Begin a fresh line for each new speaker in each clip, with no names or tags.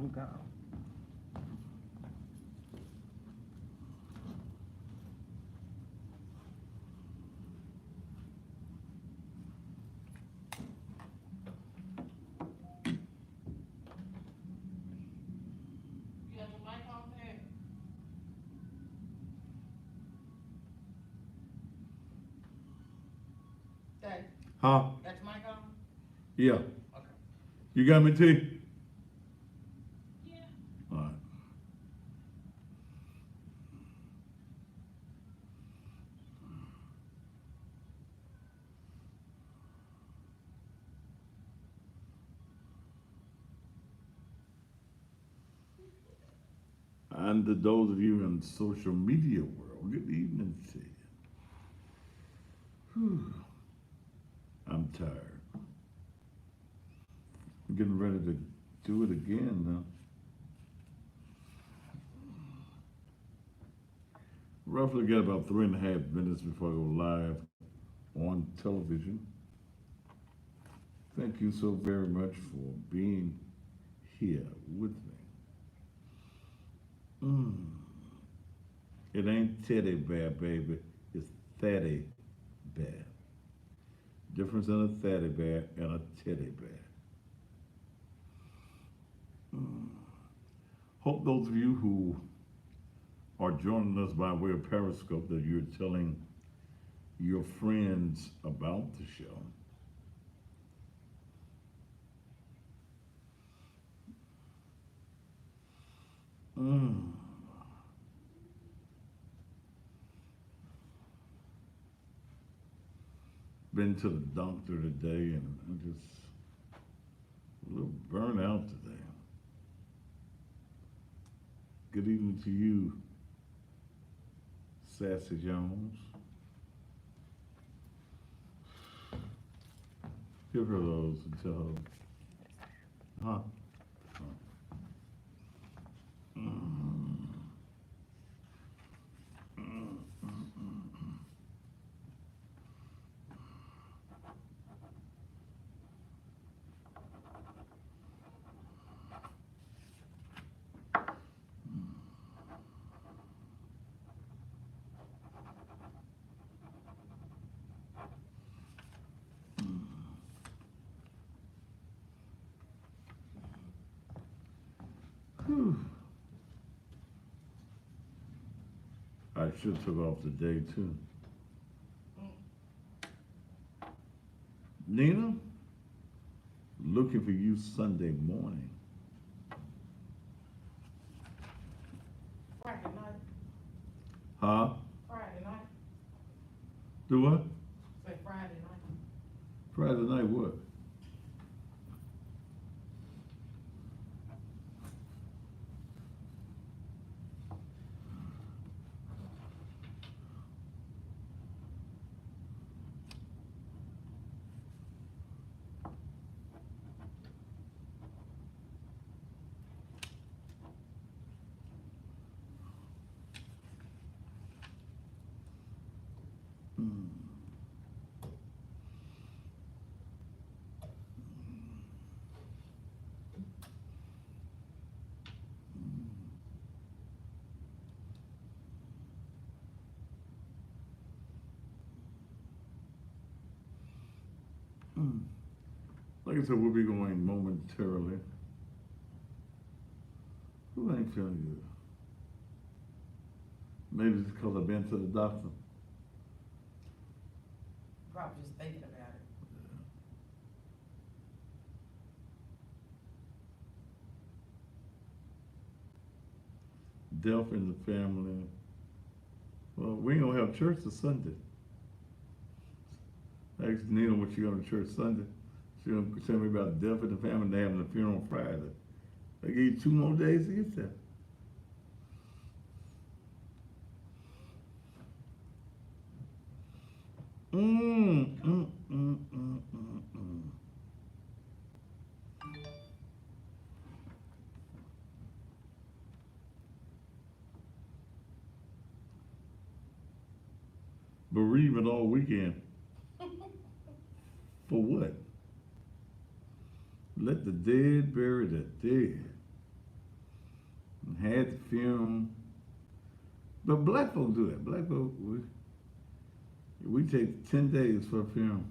I'm gone.
You got your mic on there? Dave,
Huh?
got your mic on?
Yeah.
Okay.
You got me, T?
Yeah.
All right. And to those of you in social media world, good evening to you. Whew. I'm tired. I'm getting ready to do it again now. Roughly got about 3.5 minutes before I go live on television. Thank you so very much for being here with me. Mm. It ain't teddy bear, baby. It's teddy bear. Difference in a teddy bear and a teddy bear. Mm. Hope those of you who are joining us by way of Periscope that you're telling your friends about the show. Mm. Been to the doctor today and I'm just a little burnt out today. Good evening to you, Sassy Jones. Give her those and tell her, huh? Mm. Whew. I should have took off today too. Nina, looking for you Sunday morning.
Friday night.
Huh?
Friday night.
Do what?
Say Friday night.
Friday night what? Mm. Mm. Like I said, we'll be going momentarily. Who ain't feeling good? Maybe it's because I've been to the doctor.
Probably just thinking about it.
Death in the family. Well, we ain't gonna have church this Sunday. I asked Nina when she going to church Sunday. She gonna tell me about death in the family and they having a funeral on Friday. They give you 2 more days to get there. Mm. Bereavement all weekend. For what? Let the dead bury the dead. Had the funeral. But black folks do that. Black folks, we take 10 days for a funeral.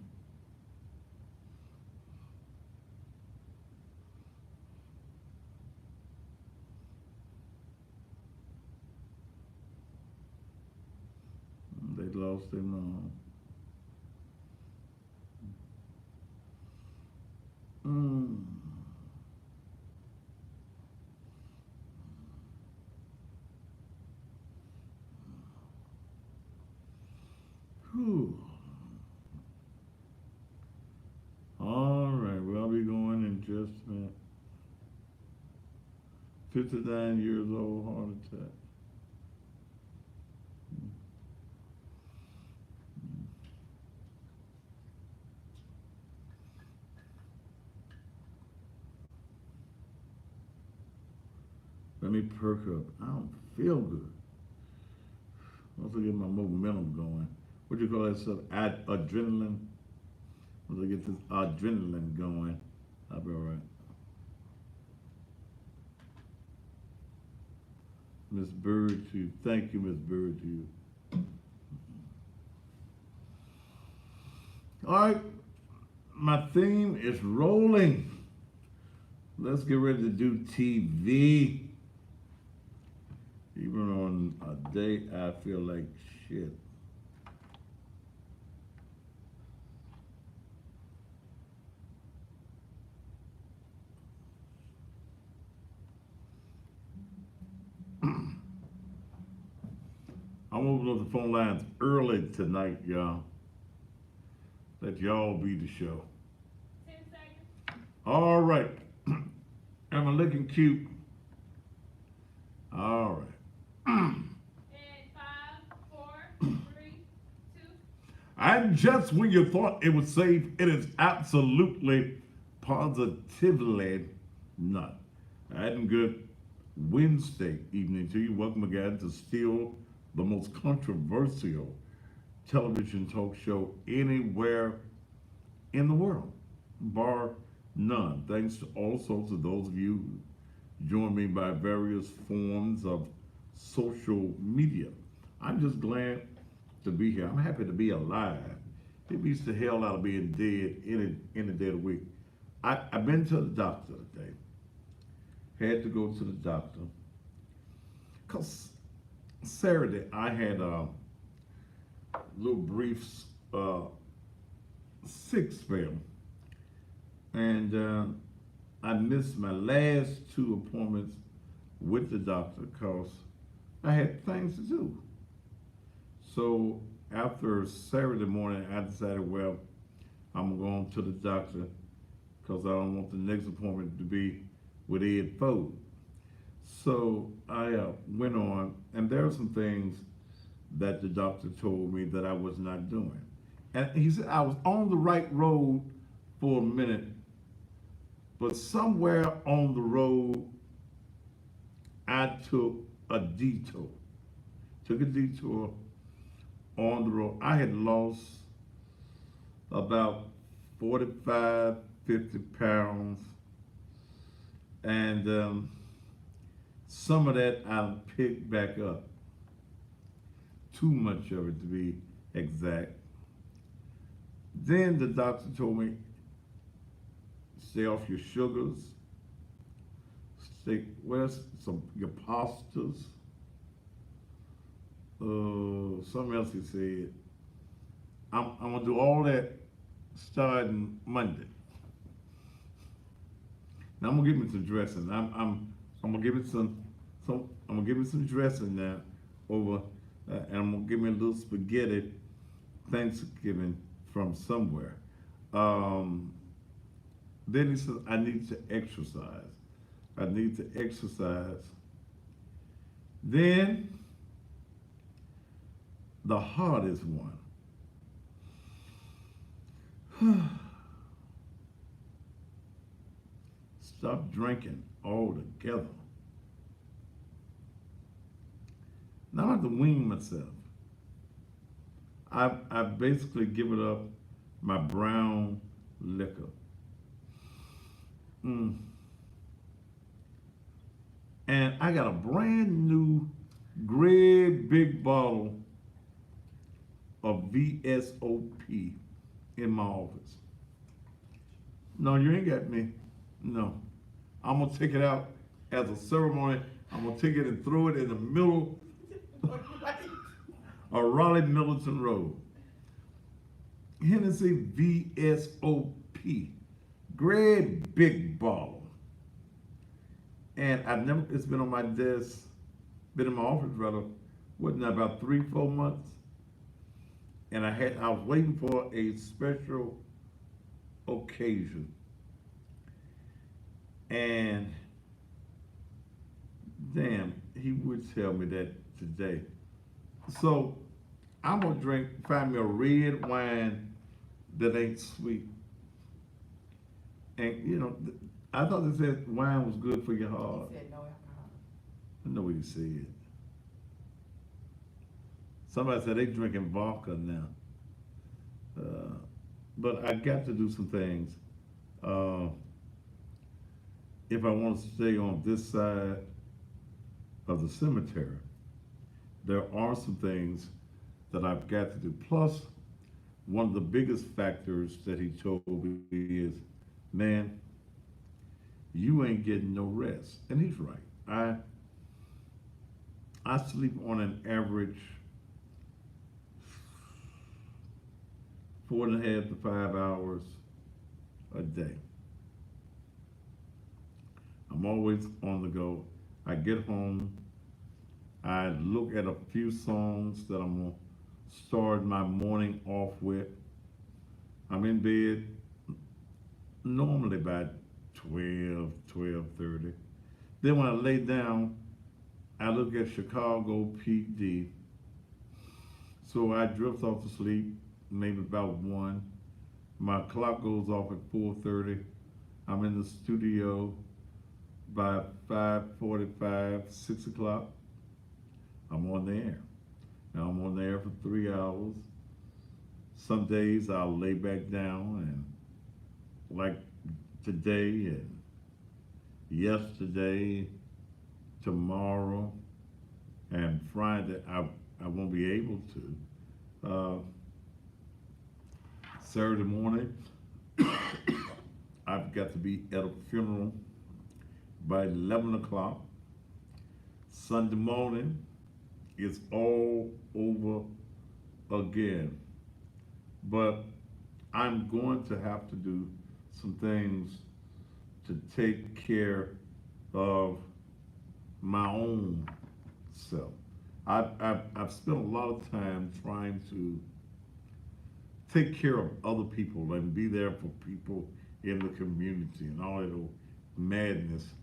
They lost their mom. Mm. Whew. All right, well, I'll be going in just a minute. 59 years old, heart attack. Let me perk up. I don't feel good. Once I get my momentum going. What do you call that stuff? Adrenaline. Once I get this adrenaline going, I'll be all right. Miss Bird to you. Thank you, Miss Bird to you. All right, my theme is rolling. Let's get ready to do TV. Even on a day I feel like shit. I'm opening up the phone lines early tonight, y'all. Let y'all be the show.
10 seconds.
All right. Am I looking cute? All right.
And 5, 4, 3, 2.
And just when you thought it was safe, it is absolutely, positively not. And good Wednesday evening to you. Welcome again to still the most controversial television talk show anywhere in the world, bar none. Thanks to also to those of you who join me by various forms of social media. I'm just glad to be here. I'm happy to be alive. It beats the hell out of being dead any day of the week. I've been to the doctor today. Had to go to the doctor. Because Saturday I had a little brief sick spell. And I missed my last 2 appointments with the doctor because I had things to do. So after Saturday morning, I decided, well, I'm going to the doctor because I don't want the next appointment to be with Ed Fode. So I went on, and there are some things that the doctor told me that I was not doing. And he said I was on the right road for a minute, but somewhere on the road, I took a detour. Took a detour on the road. I had lost about 45, 50 pounds. And some of that I picked back up. Too much of it to be exact. Then the doctor told me, stay off your sugars, stay, your pastas, something else he said. I'm gonna do all that starting Monday. Now I'm gonna give me some dressing. I'm gonna give it some I'm gonna give me some dressing now over, and I'm gonna give me a little spaghetti Thanksgiving from somewhere. Then he said, I need to exercise. I need to exercise. Then the hardest one. Stop drinking altogether. Now I have to wean myself. I've basically given up my brown liquor. And I got a brand new great big bottle of VSOP in my office. No, you ain't got me. No. I'm gonna take it out as a ceremony. I'm gonna take it and throw it in the middle of Raleigh Millerton Road. Hennessy VSOP. Great big bottle. And it's been on my desk, been in my office rather, wasn't that about 3-4 months? And I was waiting for a special occasion. And damn, he would tell me that today. So I'm gonna find me a red wine that ain't sweet. And you know, I thought they said wine was good for your heart.
He said no alcohol.
I know what he said. Somebody said they drinking vodka now. But I got to do some things. If I want to stay on this side of the cemetery, there are some things that I've got to do. Plus, one of the biggest factors that he told me is, man, you ain't getting no rest. And he's right. I sleep on an average 4.5 to 5 hours a day. I'm always on the go. I get home, I look at a few songs that I'm gonna start my morning off with. I'm in bed normally by 12:30. Then when I lay down, I look at Chicago PD. So I drift off to sleep, maybe about 1. My clock goes off at 4:30. I'm in the studio by 5:45, 6 o'clock. I'm on the air. Now I'm on the air for 3 hours. Some days I'll lay back down, and like today and yesterday, tomorrow, and Friday, I won't be able to. Saturday morning, I've got to be at a funeral by 11 o'clock. Sunday morning, it's all over again. But I'm going to have to do some things to take care of my own self. I've spent a lot of time trying to take care of other people and be there for people in the community and all that old madness.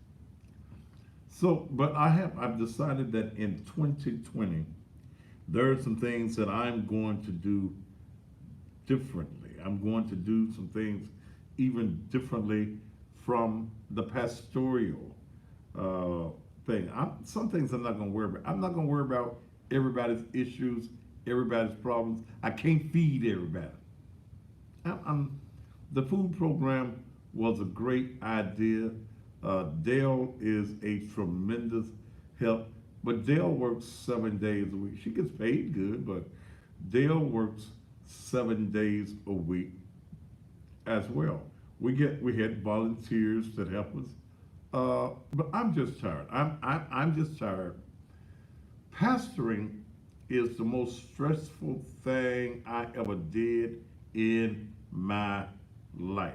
So, but I've decided that in 2020, there are some things that I'm going to do differently. I'm going to do some things even differently from the pastoral thing. Some things I'm not going to worry about. I'm not going to worry about everybody's issues, everybody's problems. I can't feed everybody. The food program was a great idea. Dale is a tremendous help, but Dale works 7 days a week. She gets paid good, but Dale works 7 days a week as well. We had volunteers that help us, but I'm just tired. I'm just tired. Pastoring is the most stressful thing I ever did in my life.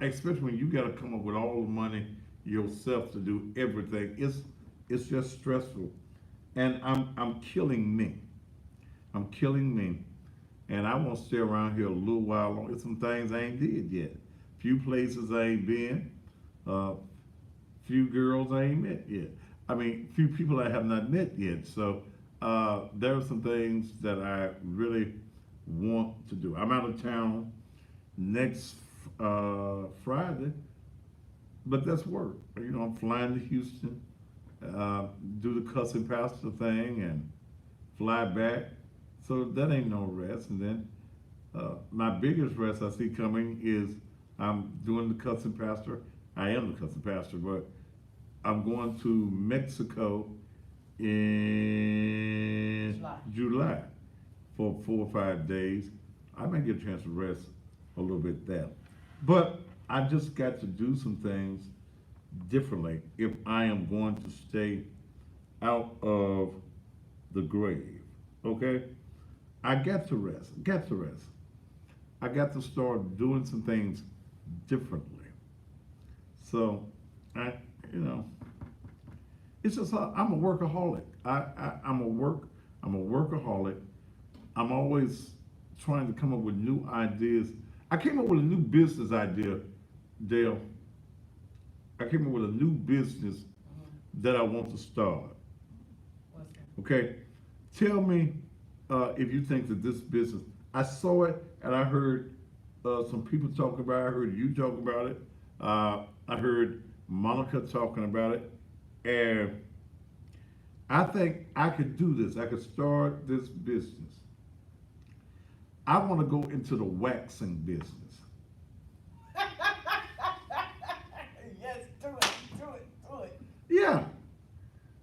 Especially when you got to come up with all the money yourself to do everything. It's just stressful, and I'm killing me. I'm killing me, and I want to stay around here a little while longer. There's some things I ain't did yet. Few places I ain't been. Few girls I ain't met yet. I mean, few people I have not met yet. So there are some things that I really want to do. I'm out of town next Friday, but that's work. You know, I'm flying to Houston, do the cussing pastor thing, and fly back. So that ain't no rest. And then my biggest rest I see coming is I'm doing the cussing pastor I am the custom pastor, but I'm going to Mexico in July for 4 or 5 days. I may get a chance to rest a little bit there. But I just got to do some things differently if I am going to stay out of the grave. Okay? I got to rest. Got to rest. I got to start doing some things differently. So, it's just I'm a workaholic. I'm a workaholic. I'm always trying to come up with new ideas. I came up with a new business idea, Dale. I came up with a new business that I want to start.
What's that?
Okay, tell me if you think that this business. I saw it and I heard some people talking about it. I heard you talk about it. I heard Monica talking about it, and I think I could do this. I could start this business. I want to go into the waxing business.
Yes, do it, do it, do it.
Yeah.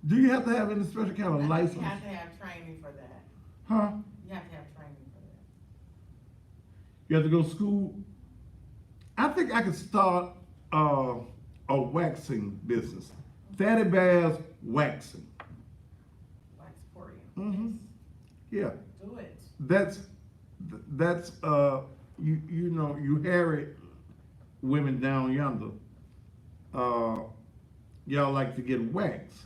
Do you have to have any special kind of
You
license?
have to have training for that.
Huh?
You have to have training for that.
You have to go to school. I think I could start a waxing business. Fatty Bear's waxing.
Waxporium.
Mhm. Yeah.
Do it.
That's you hairy women down yonder. Y'all like to get waxed.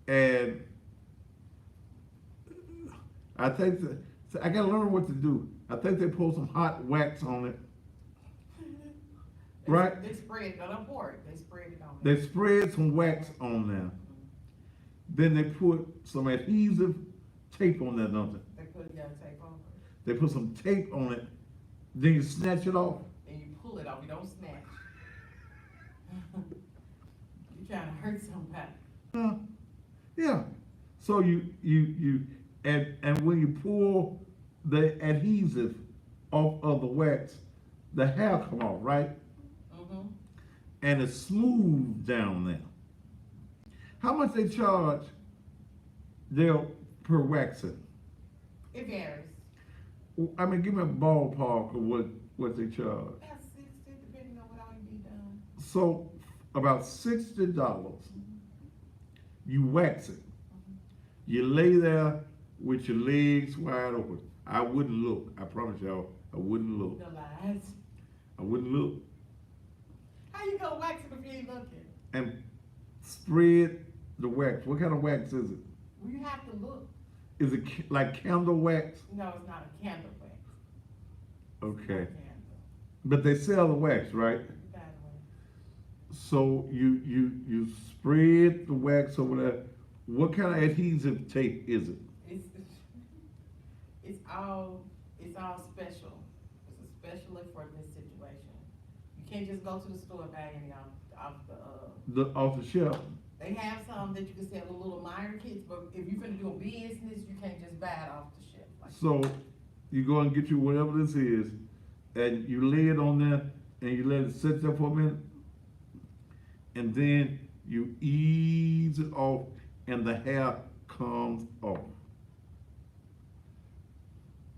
And I think so I gotta learn what to do. I think they pour some hot wax on it. Right?
They spread it, don't pour it, they spread it on
They spread some wax on there. Then they put some adhesive tape on there, don't they?
They put tape on it,
They put some tape on it. Then you snatch it off.
and you pull it off, you don't snatch. You're trying to hurt somebody.
Yeah. So and when you pull the adhesive off of the wax, the hair come off, right?
Mm-hmm.
And it's smooth down there. How much they charge there per waxing?
It varies.
I mean, give me a ballpark of what they charge.
About 60, depending on what all you need done.
So about $60, you wax it. You lay there with your legs wide open. I wouldn't look. I promise y'all, I wouldn't look.
No lies.
I wouldn't look.
How you gonna wax it if you ain't looking?
And spread the wax. What kind of wax is it?
Well, you have to look.
Is it like candle wax?
No, it's not a candle wax.
Okay.
Candle.
But they sell the wax, right?
You got it.
So you spread the wax over there. What kind of adhesive tape is it?
It's all special. It's especially for this situation. You can't just go to the store and buy any off the.
Off the shelf.
They have some that you can sell with little minor kits, but if you're gonna do a business, you can't just buy it off the shelf. Like
So you go and get you whatever this is, and you lay it on there, and you let it sit there for a minute, and then you ease it off, and the hair comes off.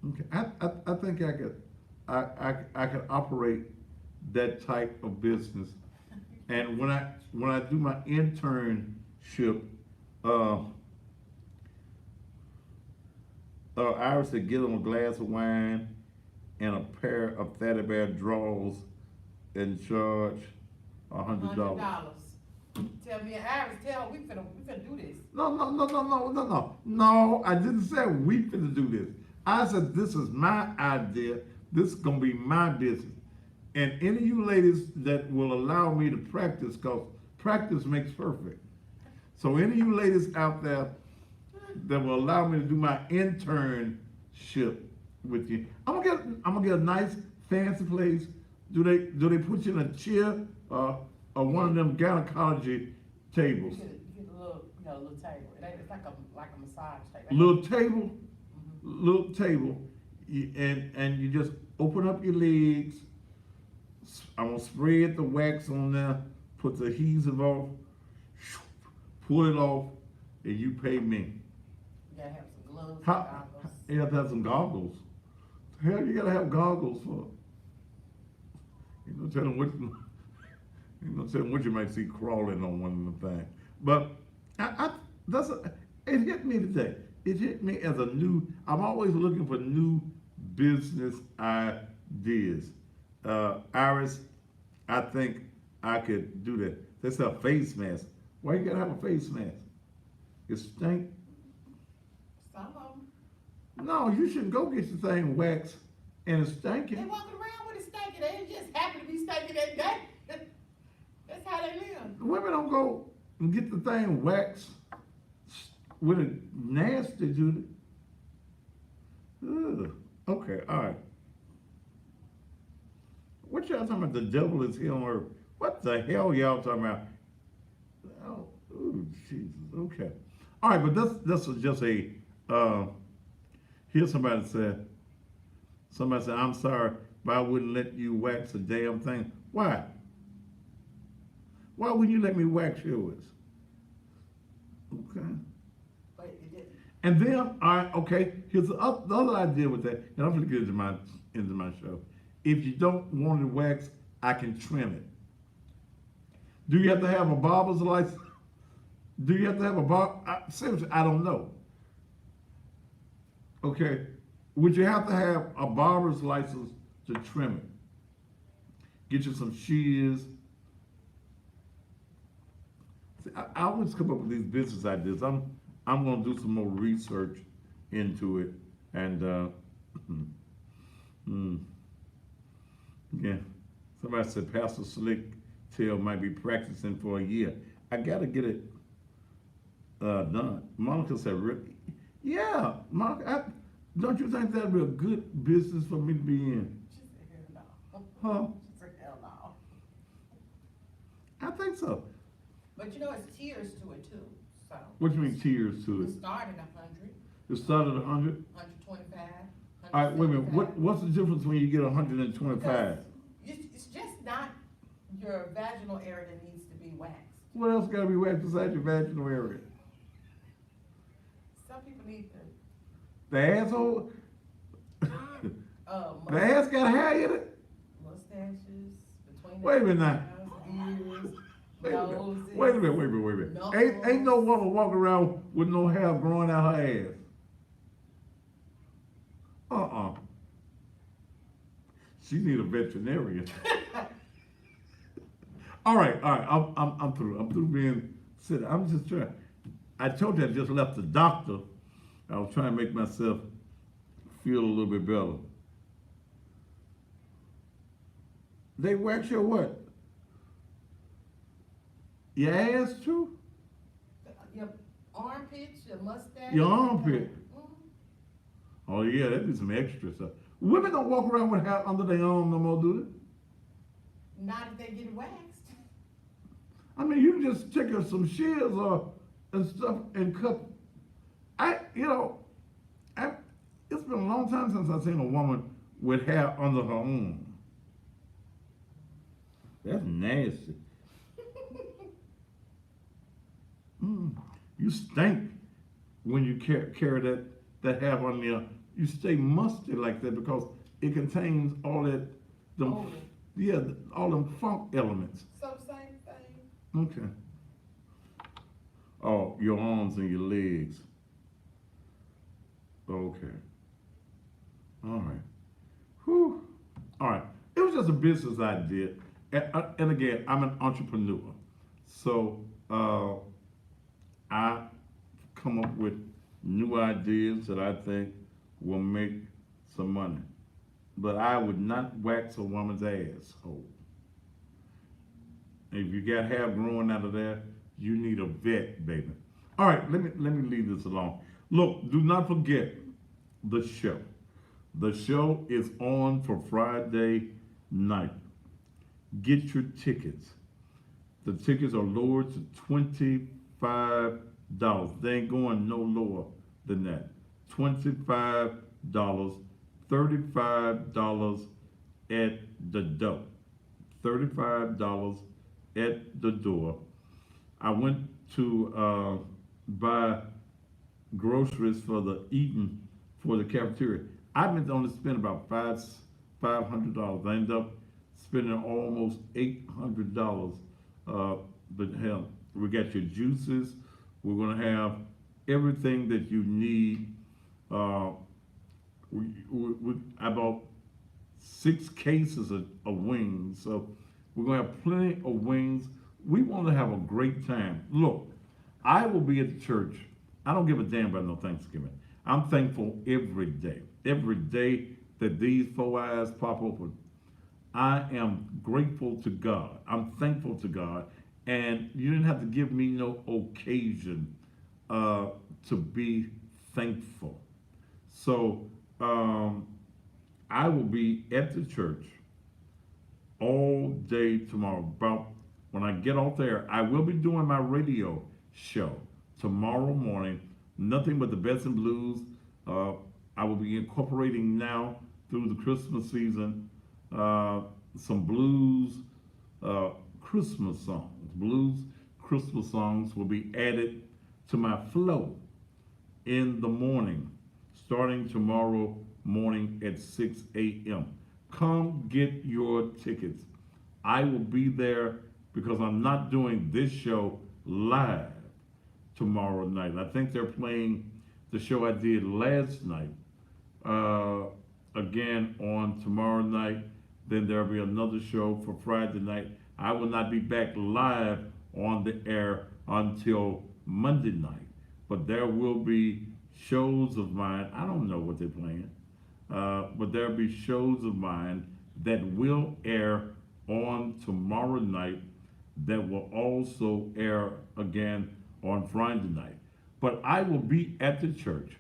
Okay, I think I could operate that type of business, and when I do my internship, Iris said get them a glass of wine and a pair of Fatty Bear drawers and charge $100.
Tell me, Iris, we finna do this.
No, I didn't say we finna do this. I said this is my idea. This is gonna be my business. And any of you ladies that will allow me to practice, cause practice makes perfect. So any of you ladies out there that will allow me to do my internship with you, I'm gonna get a nice fancy place. Do they put you in a chair or one of them gynecology tables?
You get a little table. It's like a massage table.
Little table, and you just open up your legs, I'm gonna spread the wax on there, put the adhesive off, pull it off, and you pay me.
You gotta have some gloves and
How,
goggles.
you have to have some goggles. Hell, you gotta have goggles for. You know, tell them what. You know, tell them what you might see crawling on one of the things. But it hit me today. It hit me as a new. I'm always looking for new business ideas. Iris, I think I could do that. They sell face masks. Why you gotta have a face mask? It stink.
Some of them,
No, you shouldn't go get your thing waxed and it's
they
stinking.
walking around with it stinking. They just happen to be stinking that day. That's how they live.
Women don't go and get the thing waxed with a nasty, Judy. Ugh. Okay, all right. What y'all talking about? The devil is here on earth. What the hell y'all talking about? Oh, ooh, Jesus. Okay. All right, but this was just a. Here's somebody said. Somebody said, "I'm sorry, but I wouldn't let you wax a damn thing." Why? Why wouldn't you let me wax yours? Okay.
But it didn't.
And then, all right, okay, here's the other idea with that, and I'm gonna get into my show. If you don't want it waxed, I can trim it. Do you have to have a barber's license? Do you have to have a seriously, I don't know. Okay, would you have to have a barber's license to trim it? Get you some shears. See, I always come up with these business ideas. I'm gonna do some more research into it, and yeah. Somebody said Pastor Slick Tail might be practicing for a year. I gotta get it done. Monica said, yeah, Monica, don't you think that'd be a good business for me to be in?
She said, hell no.
Huh?
She said, hell no.
I think so.
But you know, it's tiers to it too, so.
What do you mean tiers to
It
it?
started 100,
It started at 100?
125,
All right, wait a minute.
175.
What's the difference when you get 125?
Because it's just not your vaginal area that needs to be waxed.
What else gotta be waxed besides your vaginal area?
Some people need
The asshole?
the,
The ass got hair in it?
mustaches, between the
Wait a minute now.
eyebrows,
Wait a minute.
noses.
Wait a minute. Ain't no woman walking around with no hair growing out her ass. She need a veterinarian. All right. I'm through. I'm through being silly. I'm just trying. I told you I just left the doctor. I was trying to make myself feel a little bit better. They wax your what? Your ass too?
Your armpits, your mustache.
Your armpit.
Mhm.
Oh yeah, that'd be some extra stuff. Women don't walk around with hair under their arm no more, do they?
Not if they get waxed.
I mean, you can just take her some shears and stuff and cut. It's been a long time since I've seen a woman with hair under her arm. That's nasty. You stink when you carry that hair on there. You stay musty like that because it contains all that, all them funk elements.
So same thing.
Okay. Oh, your arms and your legs. Okay. All right. Whew. All right. It was just a business idea. And again, I'm an entrepreneur. So I come up with new ideas that I think will make some money. But I would not wax a woman's asshole. If you got hair growing out of there, you need a vet, baby. All right, let me leave this alone. Look, do not forget the show. The show is on for Friday night. Get your tickets. The tickets are lowered to $25. They ain't going no lower than that. $25, $35 at the door. $35 at the door. I went to buy groceries for the eating for the cafeteria. I meant to only spend about $500. I ended up spending almost $800. But hell, we got your juices. We're gonna have everything that you need. I bought 6 cases of wings, so we're gonna have plenty of wings. We want to have a great time. Look, I will be at the church. I don't give a damn about no Thanksgiving. I'm thankful every day that these 4 eyes pop open. I am grateful to God. I'm thankful to God, and you didn't have to give me no occasion to be thankful. So I will be at the church all day tomorrow. About when I get off there, I will be doing my radio show tomorrow morning. Nothing but the best in blues. I will be incorporating now through the Christmas season some blues Christmas songs. Blues Christmas songs will be added to my flow in the morning, starting tomorrow morning at 6 a.m. Come get your tickets. I will be there because I'm not doing this show live tomorrow night. I think they're playing the show I did last night again on tomorrow night. Then there'll be another show for Friday night. I will not be back live on the air until Monday night, but there will be shows of mine. I don't know what they're playing, but there'll be shows of mine that will air on tomorrow night that will also air again on Friday night. But I will be at the church.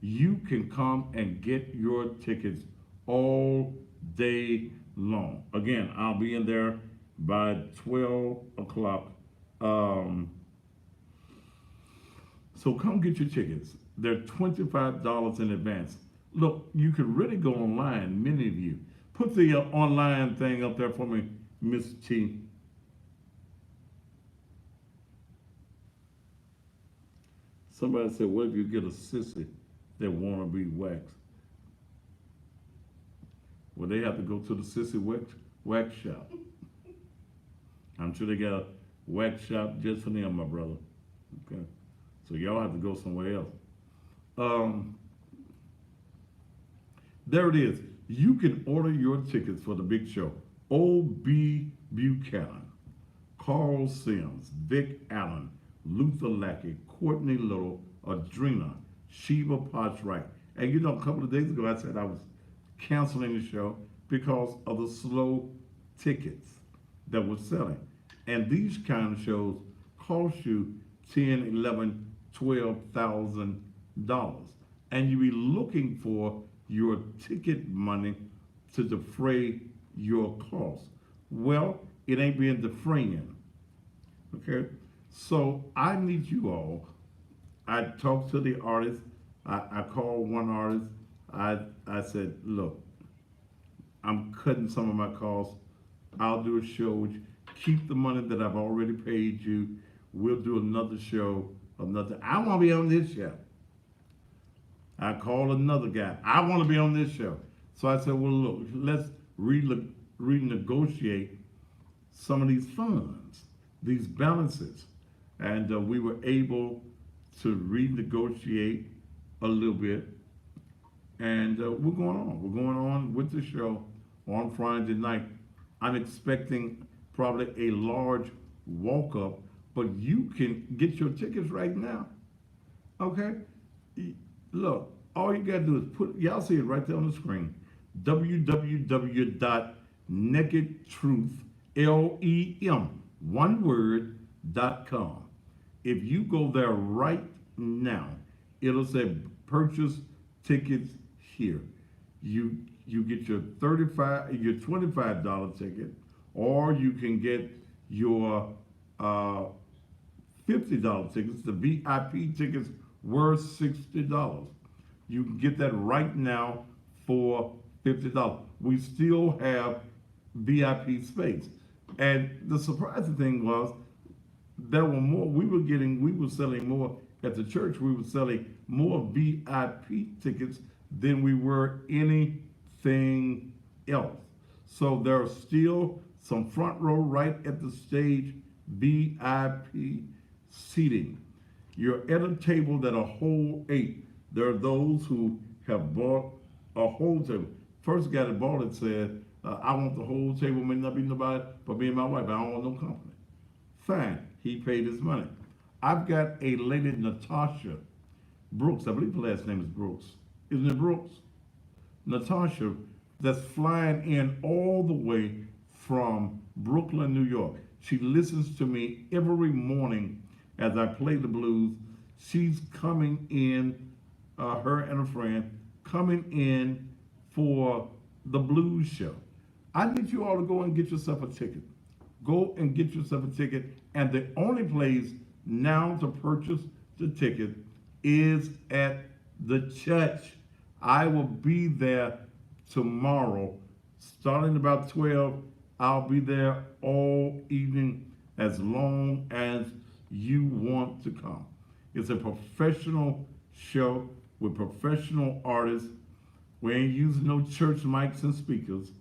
You can come and get your tickets all day long. Again, I'll be in there by 12 o'clock. So come get your tickets. They're $25 in advance. Look, you can really go online, many of you. Put the online thing up there for me, Miss T. Somebody said, what if you get a sissy that want to be waxed? Well, they have to go to the sissy wax shop. I'm sure they got a wax shop just for them, my brother. Okay, so y'all have to go somewhere else. There it is. You can order your tickets for the big show. O.B. Buchanan, Carl Sims, Vic Allen, Luther Lackey, Courtney Little, Adrena, Sheba Potchwright. And you know, a couple of days ago, I said I was canceling the show because of the slow tickets that were selling. And these kind of shows cost you $10, $11, $12,000. And you be looking for your ticket money to defray your costs. Well, it ain't being defraying. Okay? So I need you all. I talked to the artist. I called one artist. I said, look, I'm cutting some of my costs. I'll do a show with you. Keep the money that I've already paid you. We'll do another show. I want to be on this show. I called another guy. I want to be on this show. So I said, well, look, let's renegotiate some of these funds, these balances. And we were able to renegotiate a little bit. And we're going on. We're going on with the show on Friday night. I'm expecting probably a large walk-up, but you can get your tickets right now. Okay? Look, all you gotta do is y'all see it right there on the screen, www.neckedtruth.com. If you go there right now, it'll say purchase tickets here. You get your $25 ticket, or you can get your $50 tickets. The VIP tickets were $60. You can get that right now for $50. We still have VIP space. And the surprising thing was there were more, we were selling more at the church, we were selling more VIP tickets than we were anything else. So there are still some front row right at the stage VIP seating. You're at a table that a whole 8. There are those who have bought a whole table. First guy that bought it said, I want the whole table, may not be nobody but me and my wife. I don't want no company. Fine, he paid his money. I've got a lady, Natasha Brooks, I believe the last name is Brooks. Isn't it Brooks? Natasha, that's flying in all the way from Brooklyn, New York. She listens to me every morning as I play the blues. She's coming in, her and a friend, coming in for the blues show. I need you all to go and get yourself a ticket. Go and get yourself a ticket. And the only place now to purchase the ticket is at the church. I will be there tomorrow, starting about 12. I'll be there all evening as long as you want to come. It's a professional show with professional artists. We ain't using no church mics and speakers.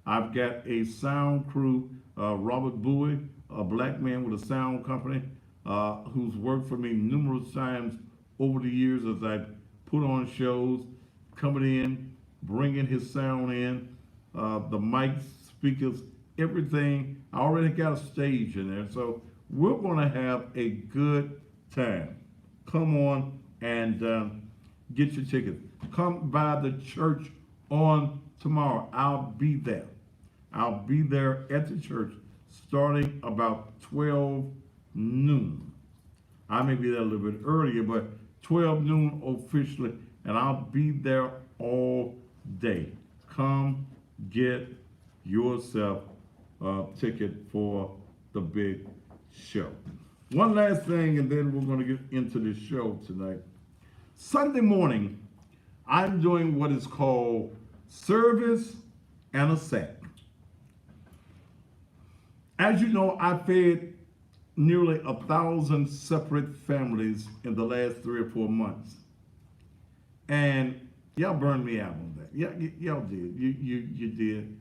I've got a sound crew, Robert Bowie, a black man with a sound company, who's worked for me numerous times over the years as I put on shows, coming in, bringing his sound in, the mics, speakers, everything. I already got a stage in there, so we're gonna have a good time. Come on and get your tickets. Come by the church on tomorrow. I'll be there. I'll be there at the church starting about 12 noon. I may be there a little bit earlier, but 12 noon officially, and I'll be there all day. Come get yourself a ticket for the big show. One last thing, and then we're going to get into the show tonight. Sunday morning, I'm doing what is called service and a sack. As you know, I fed nearly 1,000 separate families in the last 3 or 4 months. And y'all burned me out on that. Y'all did. You did.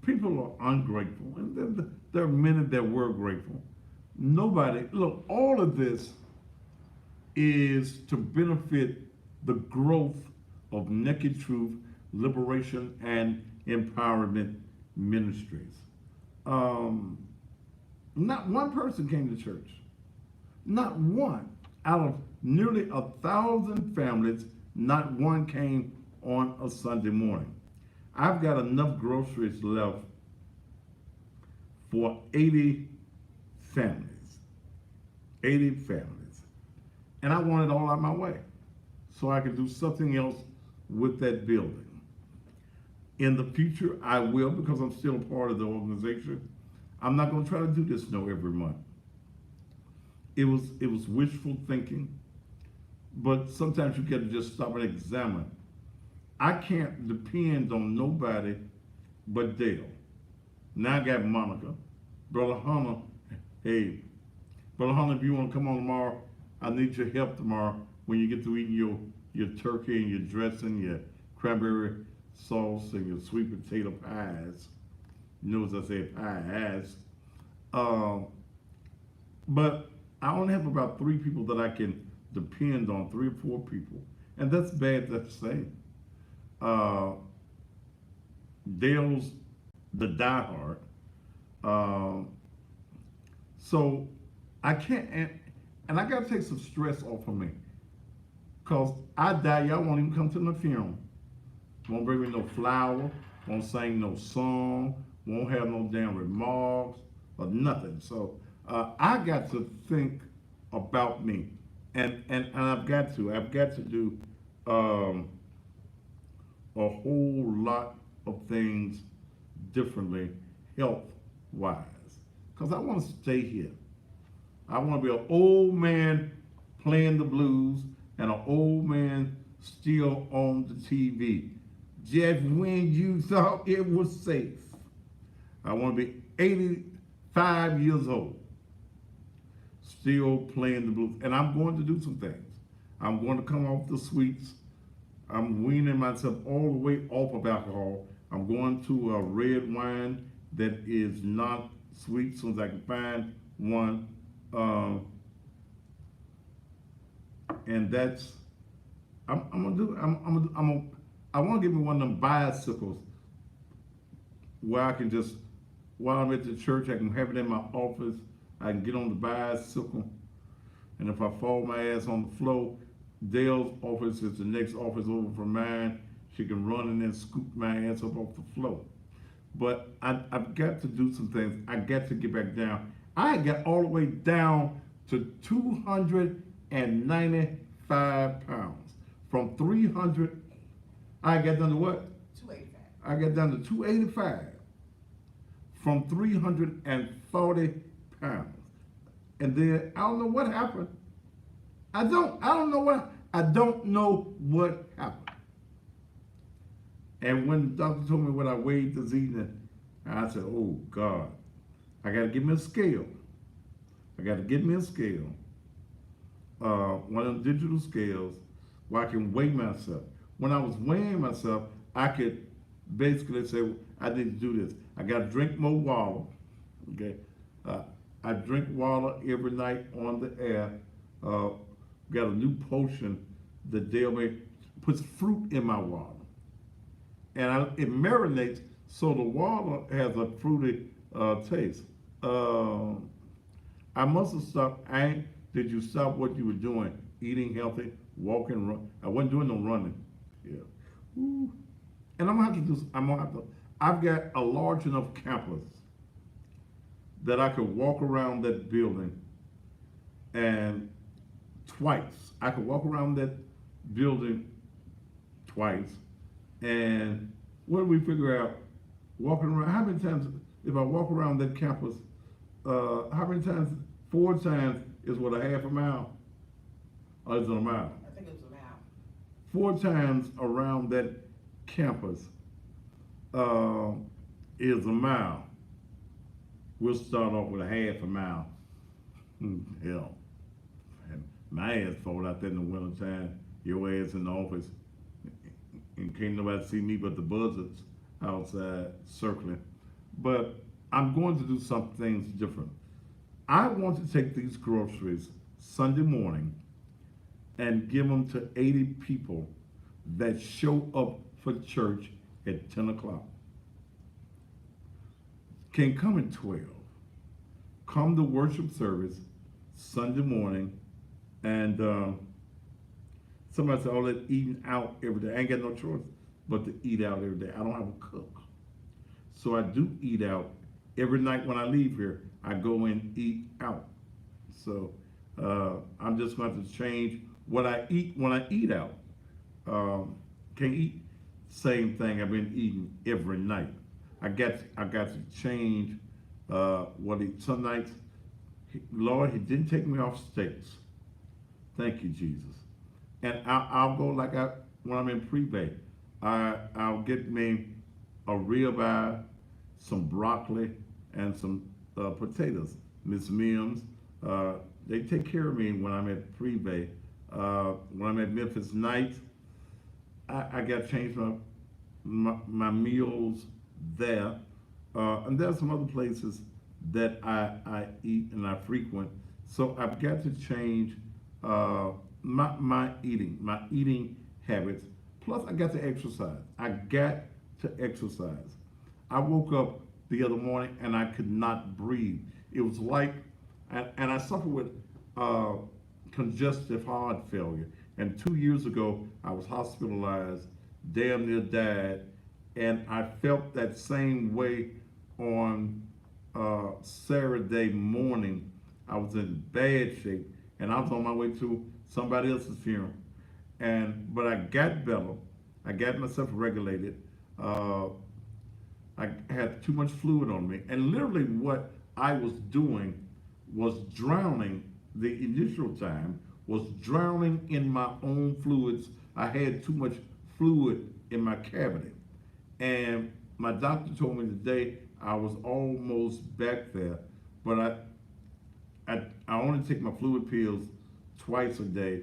People are ungrateful, and then there are many that were grateful. Nobody, look, all of this is to benefit the growth of Naked Truth, Liberation, and Empowerment Ministries. Not one person came to church. Not one. Out of nearly 1,000 families, not one came on a Sunday morning. I've got enough groceries left for 80 families. 80 families. And I want it all out of my way so I can do something else with that building. In the future, I will, because I'm still a part of the organization. I'm not going to try to do this every month. It was wishful thinking, but sometimes you got to just stop and examine. I can't depend on nobody but Dale. Now I got Monica. Brother Hunter, hey, Brother Hunter, if you want to come on tomorrow, I need your help tomorrow when you get to eating your turkey and your dressing, your cranberry sauce, and your sweet potato pies. You know, as I say, pies. But I only have about 3 people that I can depend on, 3 or 4 people. And that's bad to say. Dale's the diehard. So I can't, and I gotta take some stress off of me. Cause I die, y'all won't even come to my funeral. Won't bring me no flower, won't sing no song, won't have no damn remarks or nothing. So I got to think about me. And I've got to do a whole lot of things differently, health-wise. Because I want to stay here. I want to be an old man playing the blues and an old man still on the TV. just when you thought it was safe. I want to be 85 years old, still playing the blues. And I'm going to do some things. I'm going to come off the sweets. I'm weaning myself all the way off of alcohol. I'm going to a red wine that is not sweet, as soon as I can find one. And that's, I want to give me one of them bicycles where I can just, while I'm at the church, I can have it in my office. I can get on the bicycle, and if I fall my ass on the floor, Dale's office is the next office over from mine. She can run and then scoop my ass up off the floor. But I've got to do some things. I got to get back down. I got all the way down to 295 pounds. From 300, I got down to what?
285.
I got down to 285 from 340 pounds. And then I don't know what happened. I don't know what happened. And when the doctor told me what I weighed this evening, I said, oh God, I gotta get me a scale. I gotta get me a scale. One of them digital scales where I can weigh myself. When I was weighing myself, I could basically say, I need to do this. I gotta drink more water, okay? I drink water every night on the air. Got a new potion that Dale puts fruit in my water. And it marinates, so the water has a fruity taste. I must have stopped. Did you stop what you were doing? Eating healthy, walking, run. I wasn't doing no running. Yeah. Ooh. And I'm gonna have to, I've got a large enough campus that I could walk around that building and twice. I could walk around that building twice. And what do we figure out? Walking around, how many times, if I walk around that campus, how many times? 4 times is what, a half a mile? Or is it a mile?
I think it was a mile.
4 times around that campus is a mile. We'll start off with a half a mile. Hell, my ass fall out there in the wintertime, your ass in the office, and can't nobody see me but the buzzards outside circling. But I'm going to do some things different. I want to take these groceries Sunday morning and give them to 80 people that show up for church at 10 o'clock. Can come at 12. Come to worship service Sunday morning, and somebody said, oh, that eating out every day. I ain't got no choice but to eat out every day. I don't have a cook. So I do eat out. Every night when I leave here, I go and eat out. So I'm just going to change what I eat when I eat out. Can't eat same thing I've been eating every night. I got to change some nights. Lord, he didn't take me off steaks. Thank you, Jesus. And I'll go like when I'm in pre-bay. I'll get me a ribeye, some broccoli, and some potatoes. Miss Mims, they take care of me when I'm at pre-bay. When I'm at Memphis Nights, I got to change my meals there. And there's some other places that I eat and I frequent. So I've got to change my eating habits. Plus I got to exercise. I got to exercise. I woke up the other morning and I could not breathe. It was like, and I suffer with congestive heart failure. And 2 years ago, I was hospitalized, damn near died, and I felt that same way on Saturday morning. I was in bad shape, and I was on my way to somebody else's funeral. But I got better. I got myself regulated. I had too much fluid on me, and literally what I was doing was drowning. The initial time was drowning in my own fluids. I had too much fluid in my cavity. And my doctor told me today I was almost back there, but I only take my fluid pills twice a day.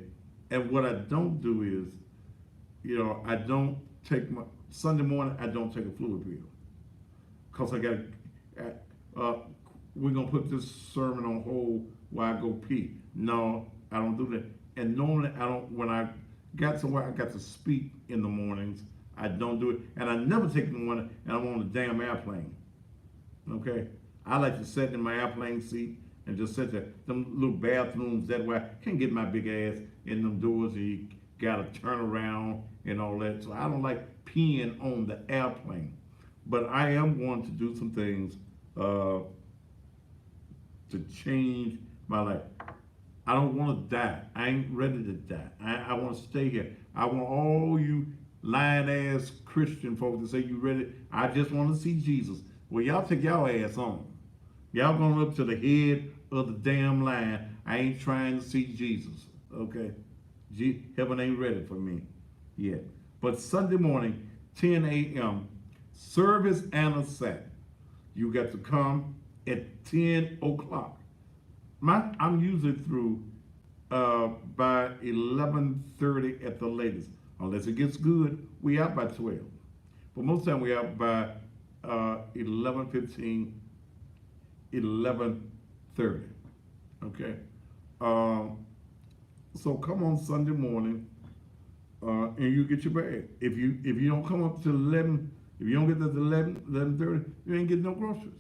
And what I don't do is, I don't take Sunday morning, I don't take a fluid pill. Because we're going to put this sermon on hold while I go pee. No, I don't do that. And normally when I got somewhere I got to speak in the mornings, I don't do it. And I never take the one and I'm on a damn airplane. Okay? I like to sit in my airplane seat and just sit there. Them little bathrooms, that way I can't get my big ass in them doors and you gotta turn around and all that. So I don't like peeing on the airplane. But I am going to do some things to change my life. I don't want to die. I ain't ready to die. I want to stay here. I want all you lying ass Christian folks to say you ready. I just want to see Jesus. Well, y'all take y'all ass on. Y'all going up to the head of the damn line. I ain't trying to see Jesus. Okay? Heaven ain't ready for me yet. But Sunday morning, 10 a.m., service and a set. You got to come at 10 o'clock. I'm usually through by 11:30 at the latest. Unless it gets good, we out by 12. But most of the time we out by 11:15, 11:30. Okay? So come on Sunday morning and you get your bag. If you don't come up to 11, if you don't get there to 11:30, you ain't getting no groceries.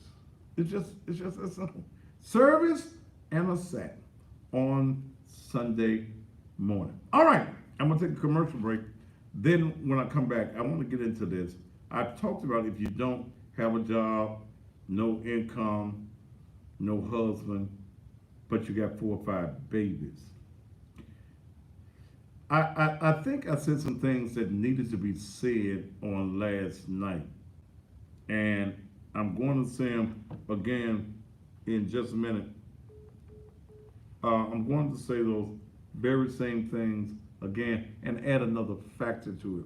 It's just that simple. Service and a set on Sunday morning. All right, I'm gonna take a commercial break. Then when I come back, I want to get into this. I've talked about if you don't have a job, no income, no husband, but you got 4 or 5 babies. I think I said some things that needed to be said on last night. And I'm going to say them again in just a minute. I'm going to say those very same things again and add another factor to it.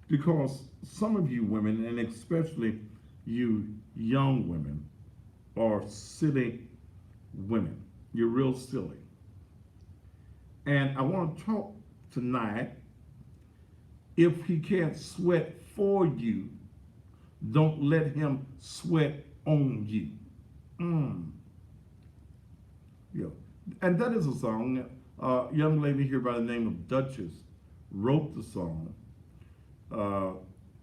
Because some of you women, and especially you young women, are silly women. You're real silly. And I want to talk tonight, if he can't sweat for you, don't let him sweat on you. Yeah. And that is a song. A young lady here by the name of Duchess wrote the song,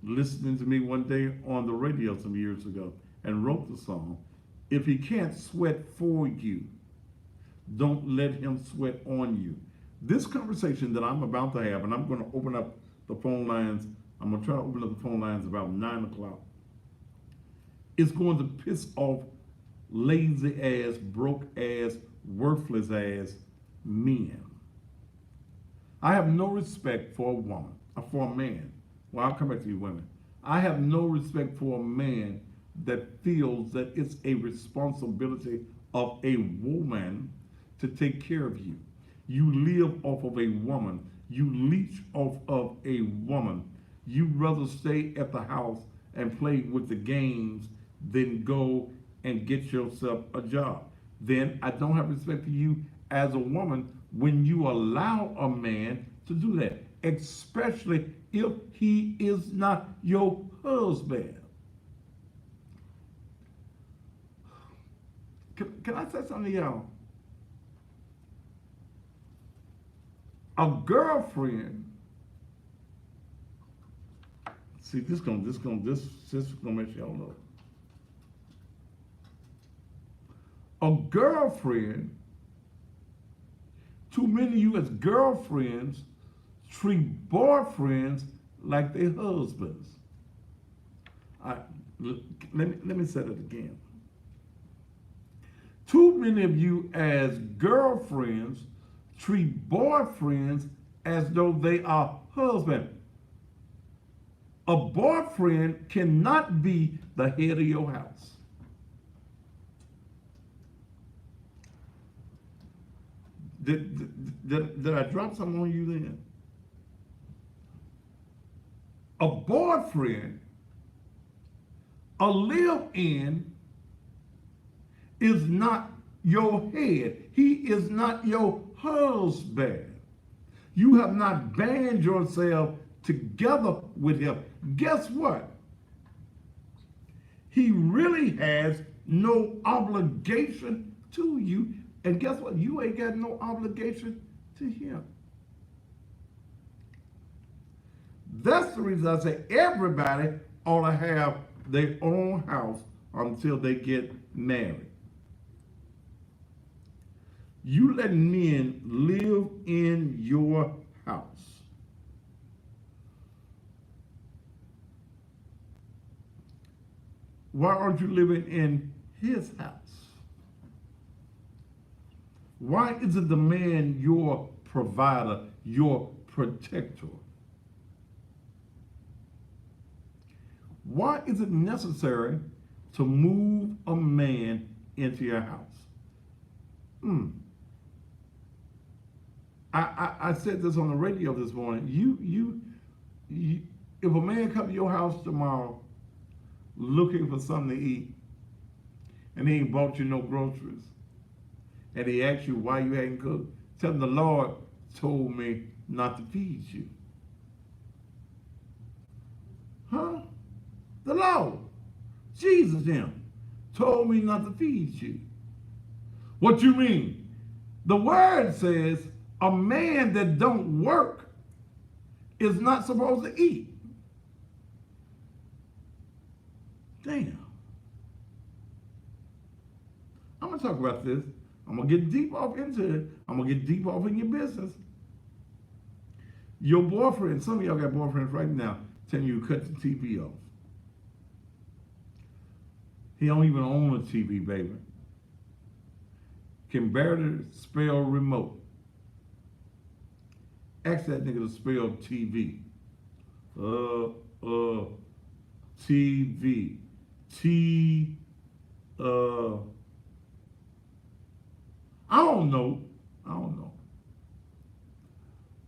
listening to me one day on the radio some years ago, and wrote the song. If he can't sweat for you, don't let him sweat on you. This conversation that I'm about to have, and I'm going to open up the phone lines, I'm going to try to open up the phone lines about 9 o'clock, is going to piss off lazy ass, broke ass, worthless ass men. I have no respect for a woman, for a man. Well, I'll come back to you women. I have no respect for a man that feels that it's a responsibility of a woman to take care of you. You live off of a woman. You leech off of a woman. You'd rather stay at the house and play with the games than go and get yourself a job. Then I don't have respect for you as a woman when you allow a man to do that, especially if he is not your husband. Can I say something to y'all? A girlfriend, see, this is gonna make y'all know. A girlfriend, too many of you as girlfriends treat boyfriends like their husbands. Let me say that again. Too many of you as girlfriends treat boyfriends as though they are husbands. A boyfriend cannot be the head of your house. Did I drop something on you then? a boyfriend, a live-in, is not your head. He is not your husband. You have not bound yourself together with him. Guess what? He really has no obligation to you. And guess what? You ain't got no obligation to him. That's the reason I say everybody ought to have their own house until they get married. You let men live in your house. Why aren't you living in his house? Why isn't the man your provider, your protector? Why is it necessary to move a man into your house? I said this on the radio this morning. You, if a man come to your house tomorrow looking for something to eat, and he ain't bought you no groceries, and he asks you why you hadn't cooked, tell him the Lord told me not to feed you. Huh? The Lord, Jesus him, told me not to feed you. What you mean? The word says a man that don't work is not supposed to eat. Damn. I'm going to talk about this. I'm going to get deep off into it. I'm going to get deep off in your business. Your boyfriend, some of y'all got boyfriends right now telling you to cut the TV off. He don't even own a TV, baby. Can barely spell remote. Ask that nigga to spell TV. TV. I don't know.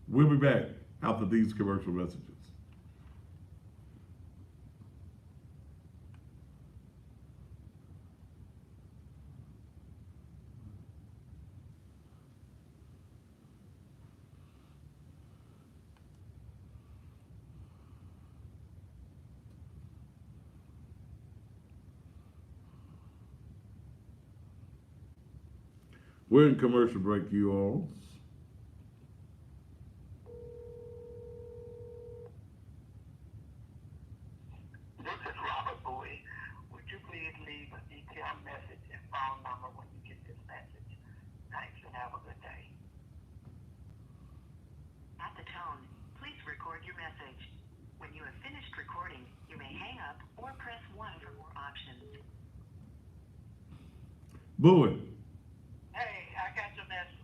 We'll be back after these commercial messages. We're in commercial break, you all.
This is Robert Bowie. Would you please leave a detailed message and phone number when you get this message? Thanks and have a good day.
At the tone, please record your message. When you have finished recording, you may hang up or press 1 for more options.
Bowie.
Hey, I got your message.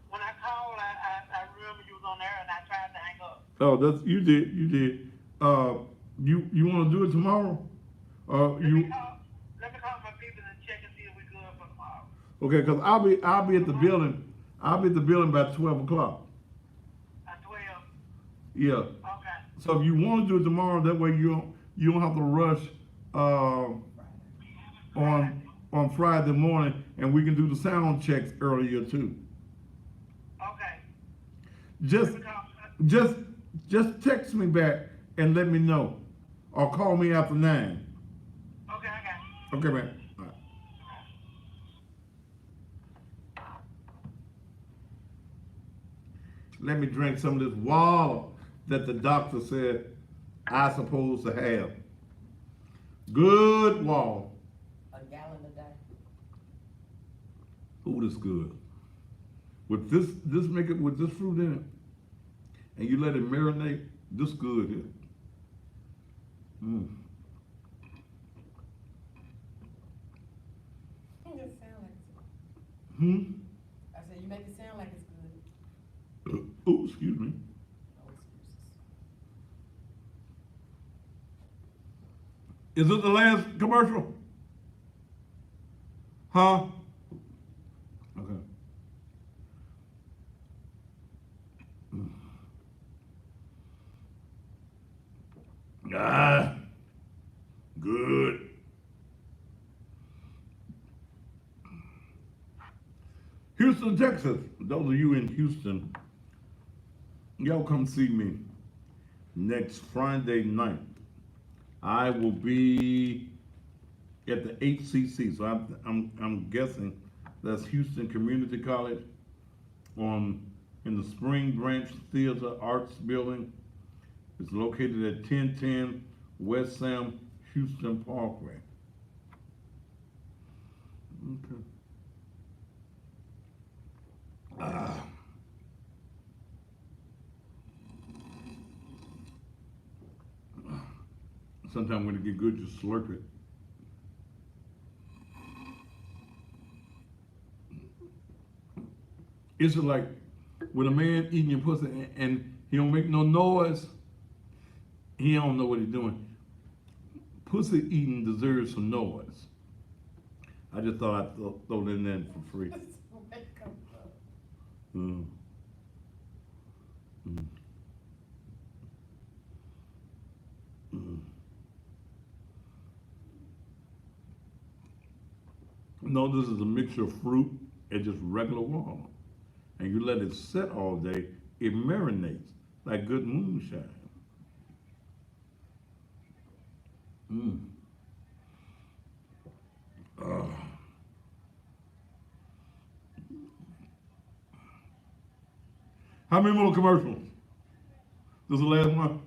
When I called, I remember you was on there and I tried to hang up.
Oh, that's you did. You want to do it tomorrow?
Let me call my people and check and see if we're good for tomorrow.
Okay, because I'll be at the building. I'll be at the building by 12 o'clock.
At 12?
Yeah.
Okay.
So if you want to do it tomorrow, that way you don't have to rush on Friday morning, and we can do the sound checks earlier too.
Okay.
Just text me back and let me know, or call me after 9.
Okay, I got you.
Okay, man. All right. Let me drink some of this water that the doctor said I supposed to have. Good water.
A gallon a day.
Ooh, this good. With this make it with this fruit in it, and you let it marinate, this good here.
It just sound like it's good.
Hmm?
I said, you make it sound like it's good.
Ooh, excuse me.
No excuses.
Is this the last commercial? Huh? Okay. Ah, good. Houston, Texas. Those of you in Houston, y'all come see me next Friday night. I will be at the HCC, so I'm guessing that's Houston Community College in the Spring Branch Theater Arts Building. It's located at 1010 West Sam Houston Parkway. Okay. Sometimes when it get good, just slurp it. It's like when a man eating your pussy and he don't make no noise, he don't know what he's doing. Pussy eating deserves some noise. I just thought I'd throw that in there for free. Mm. Mm. Mm. No, this is a mixture of fruit and just regular water. And you let it sit all day, it marinates like good moonshine. Mm. How many more commercials? This is the last one.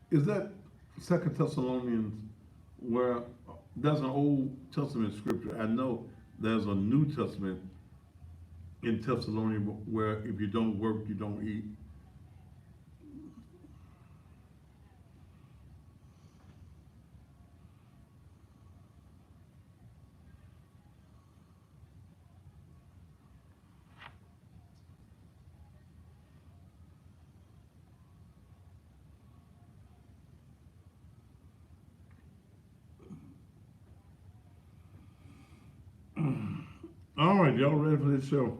Is that 2 Thessalonians where there's an Old Testament scripture? I know there's a New Testament in Thessalonians where if you don't work, you don't eat. All right, y'all ready for this show?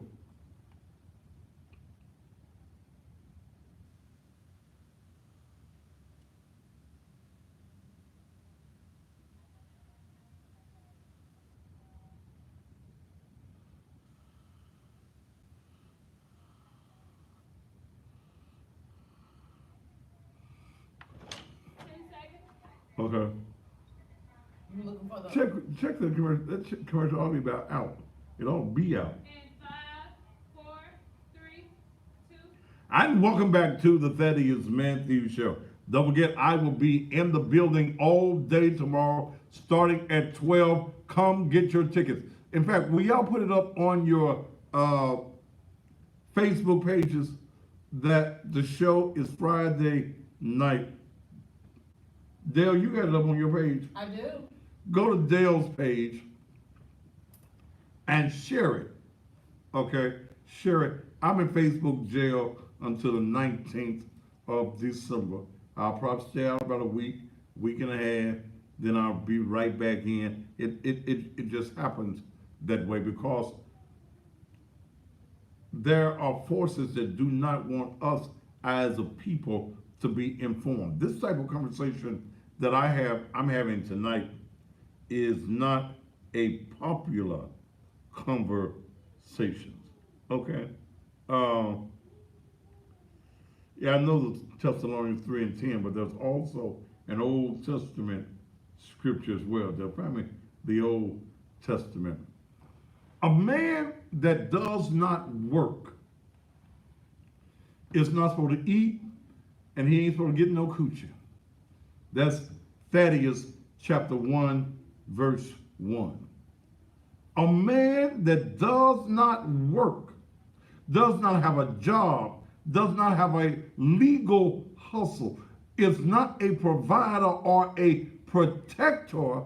Okay.
You looking for the?
Check the commercial. That commercial ought to be about out. It ought to be out.
And 5, 4, 3, 2.
And welcome back to the Thaddeus Matthews Show. Don't forget, I will be in the building all day tomorrow, starting at 12. Come get your tickets. In fact, will y'all put it up on your Facebook pages that the show is Friday night? Dale, you got it up on your page.
I do.
Go to Dale's page and share it. Okay? Share it. I'm in Facebook jail until the 19th of December. I'll probably stay out about a week and a half, then I'll be right back in. It just happens that way because there are forces that do not want us as a people to be informed. This type of conversation that I'm having tonight is not a popular conversation. Okay? Yeah, I know the Thessalonians 3 and 10, but there's also an Old Testament scripture as well. They're probably the Old Testament. A man that does not work is not supposed to eat, and he ain't supposed to get no coochie. That's Thaddeus chapter 1, verse 1. A man that does not work, does not have a job, does not have a legal hustle, is not a provider or a protector,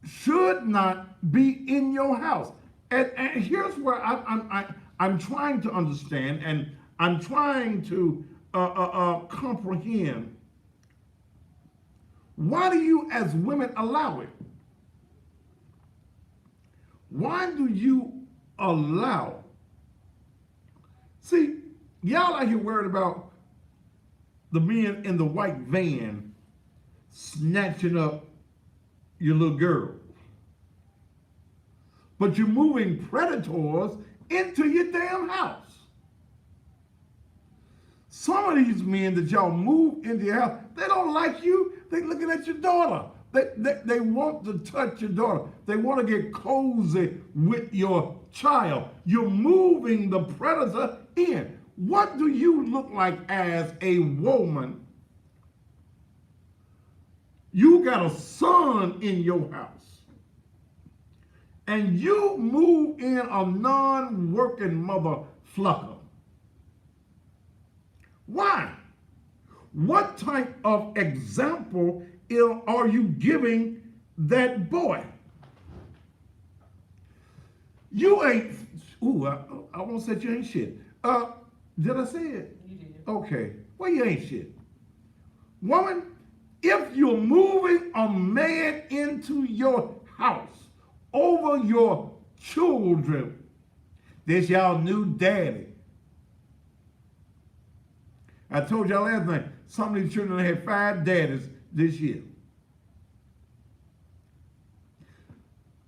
should not be in your house. And here's where I'm trying to understand, and I'm trying to comprehend Why do you as women allow it? Why do you allow? See, y'all out here worried about the men in the white van snatching up your little girl. But you're moving predators into your damn house. Some of these men that y'all move into your house, they don't like you. They looking at your daughter. They want to touch your daughter. They want to get cozy with your child. You're moving the predator in. What do you look like as a woman? You got a son in your house, and you move in a non-working mother flucker. Why? What type of example are you giving that boy? You ain't, I won't say you ain't shit. Did I say it?
You did.
Okay, well, you ain't shit. Woman, if you're moving a man into your house over your children, this y'all new daddy. I told y'all last night, some of these children had 5 daddies this year.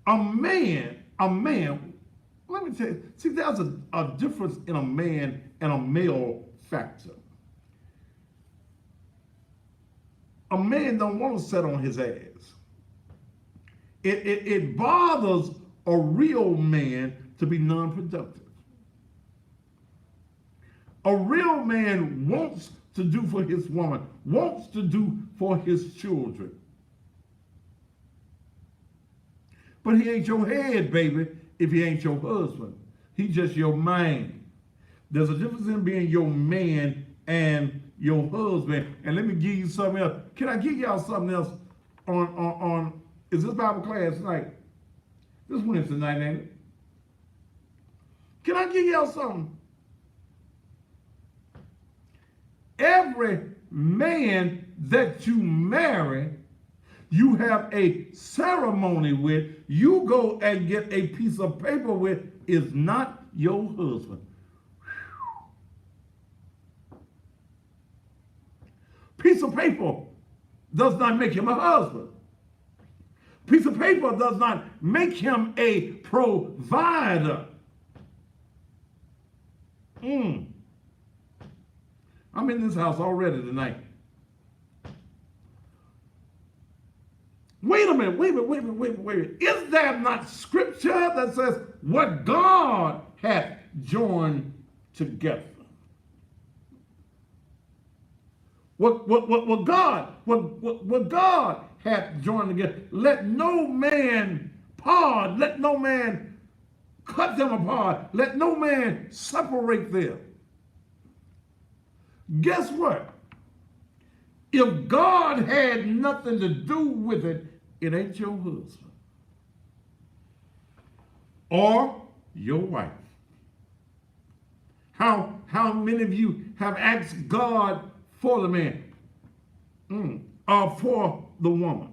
A man, let me tell you, see, there's a difference in a man and a male factor. A man don't want to sit on his ass. It bothers a real man to be non-productive. A real man wants to do for his woman, wants to do for his children. But he ain't your head, baby, if he ain't your husband. He's just your man. There's a difference in being your man and your husband. And let me give you something else. Can I give y'all something else on is this Bible class tonight? This Wednesday night, ain't it? Can I give y'all something? Every man that you marry, you have a ceremony with, you go and get a piece of paper with, is not your husband. Piece of paper does not make him a husband. Piece of paper does not make him a provider. I'm in this house already tonight. Wait a minute. Is there not scripture that says what God hath joined together? What God hath joined together. Let no man part, let no man cut them apart, let no man separate them. Guess what? If God had nothing to do with it, it ain't your husband or your wife. How many of you have asked God for the man or for the woman?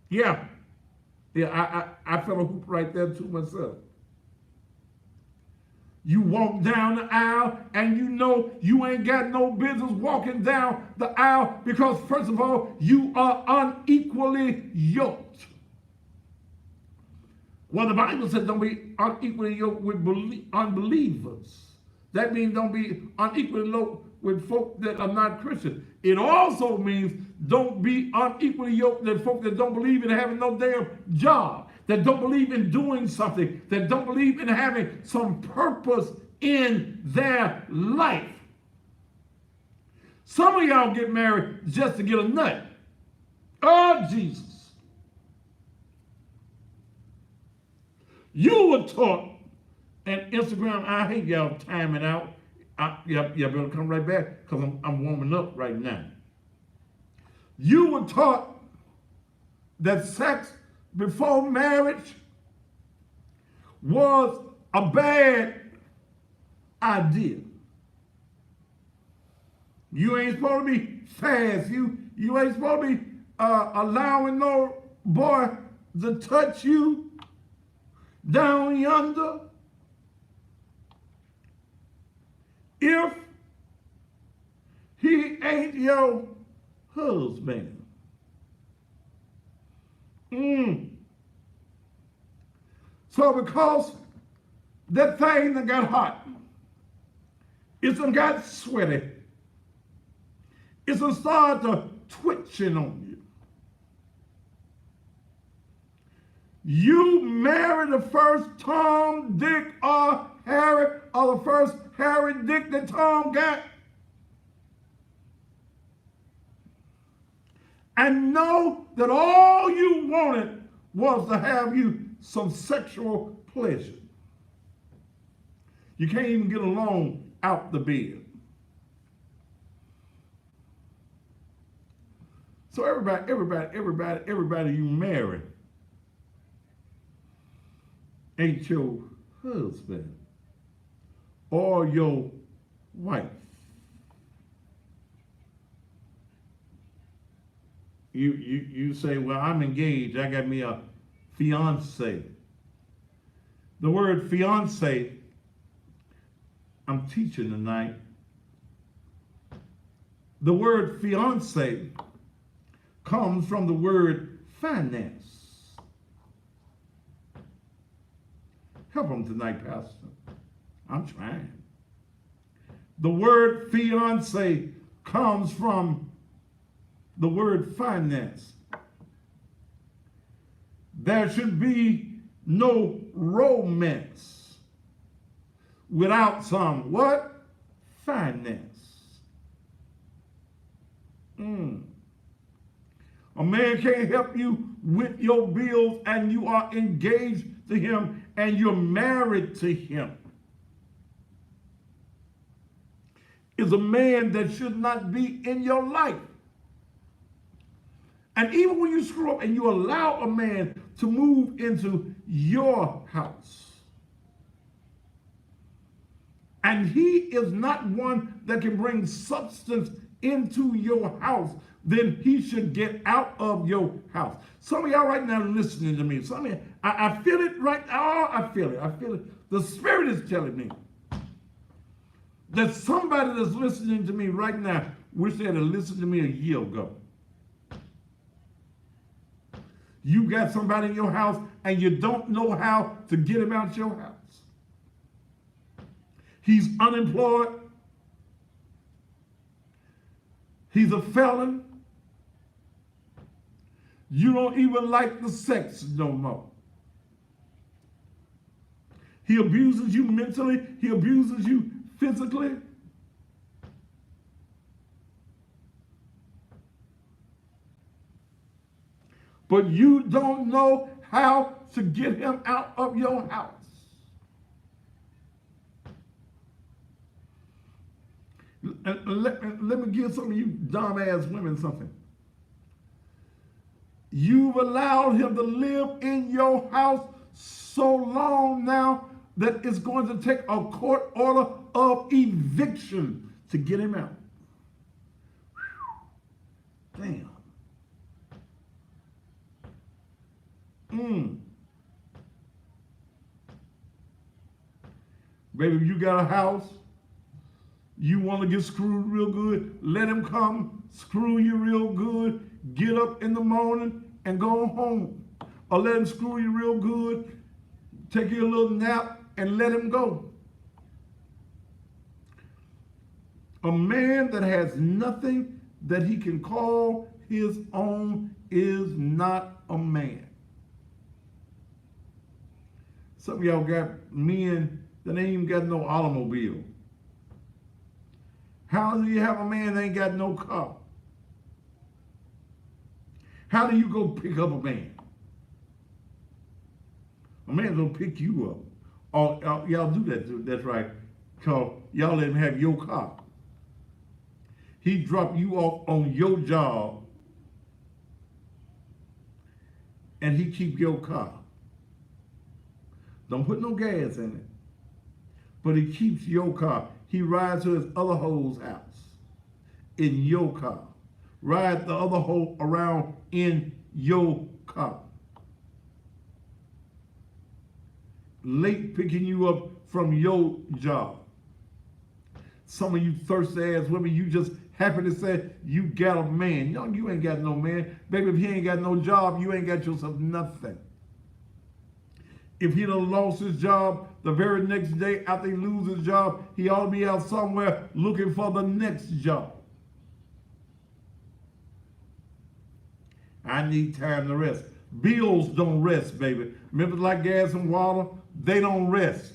Yeah, I felt a hoop right there to myself. You walk down the aisle and you know you ain't got no business walking down the aisle because, first of all, you are unequally yoked. Well, the Bible says don't be unequally yoked with unbelievers. That means don't be unequally yoked with folk that are not Christians. It also means don't be unequally yoked with folk that don't believe in having no damn job, that don't believe in doing something, that don't believe in having some purpose in their life. Some of y'all get married just to get a nut. Oh, Jesus. You were taught, and Instagram, I hate y'all timing out. Y'all better come right back because I'm warming up right now. You were taught that sex before marriage was a bad idea. You ain't supposed to be fast. You You ain't supposed to be allowing no boy to touch you down yonder. If he ain't your husband. So because that thing that got hot, it's done got sweaty, it's done started to twitching on you. You marry the first Tom, Dick, or Harry, or the first Harry, Dick that Tom got, and know that all you wanted was to have you some sexual pleasure. You can't even get along out the bed. So everybody you marry ain't your husband or your wife. You say, well, I'm engaged. I got me a fiance. The word fiance, I'm teaching tonight. The word fiance comes from the word finance. Help them tonight, Pastor. I'm trying. The word fiance comes from the word finance. There should be no romance without some what? Finance. A man can't help you with your bills and you are engaged to him and you're married to him. Is a man that should not be in your life. And even when you screw up and you allow a man to move into your house, and he is not one that can bring substance into your house, then he should get out of your house. Some of y'all right now listening to me. Some of you, I feel it right now. I feel it. The Spirit is telling me that somebody that's listening to me right now wish they had listened to me a year ago. You got somebody in your house and you don't know how to get him out your house. He's unemployed. He's a felon. You don't even like the sex no more. He abuses you mentally. He abuses you physically. But you don't know how to get him out of your house. And let me give some of you dumb-ass women something. You've allowed him to live in your house so long now that it's going to take a court order of eviction to get him out. Whew. Damn. Baby, if you got a house, you want to get screwed real good, let him come, screw you real good, get up in the morning and go home. Or let him screw you real good, take you a little nap and let him go. A man that has nothing that he can call his own is not a man. Some of y'all got men that ain't even got no automobile. How do you have a man that ain't got no car? How do you go pick up a man? A man's gonna pick you up. Oh, y'all do that, that's right. Cause y'all let him have your car. He drop you off on your job and he keep your car. Don't put no gas in it. But he keeps your car. He rides to his other hoe's house in your car, ride the other hoe around in your car. Late picking you up from your job. Some of you thirsty ass women, you just happy to say you got a man. No, you ain't got no man. Baby, if he ain't got no job, you ain't got yourself nothing. If he done lost his job, the very next day after he loses his job, he ought to be out somewhere looking for the next job. I need time to rest. Bills don't rest, baby. Remember, like gas and water, they don't rest.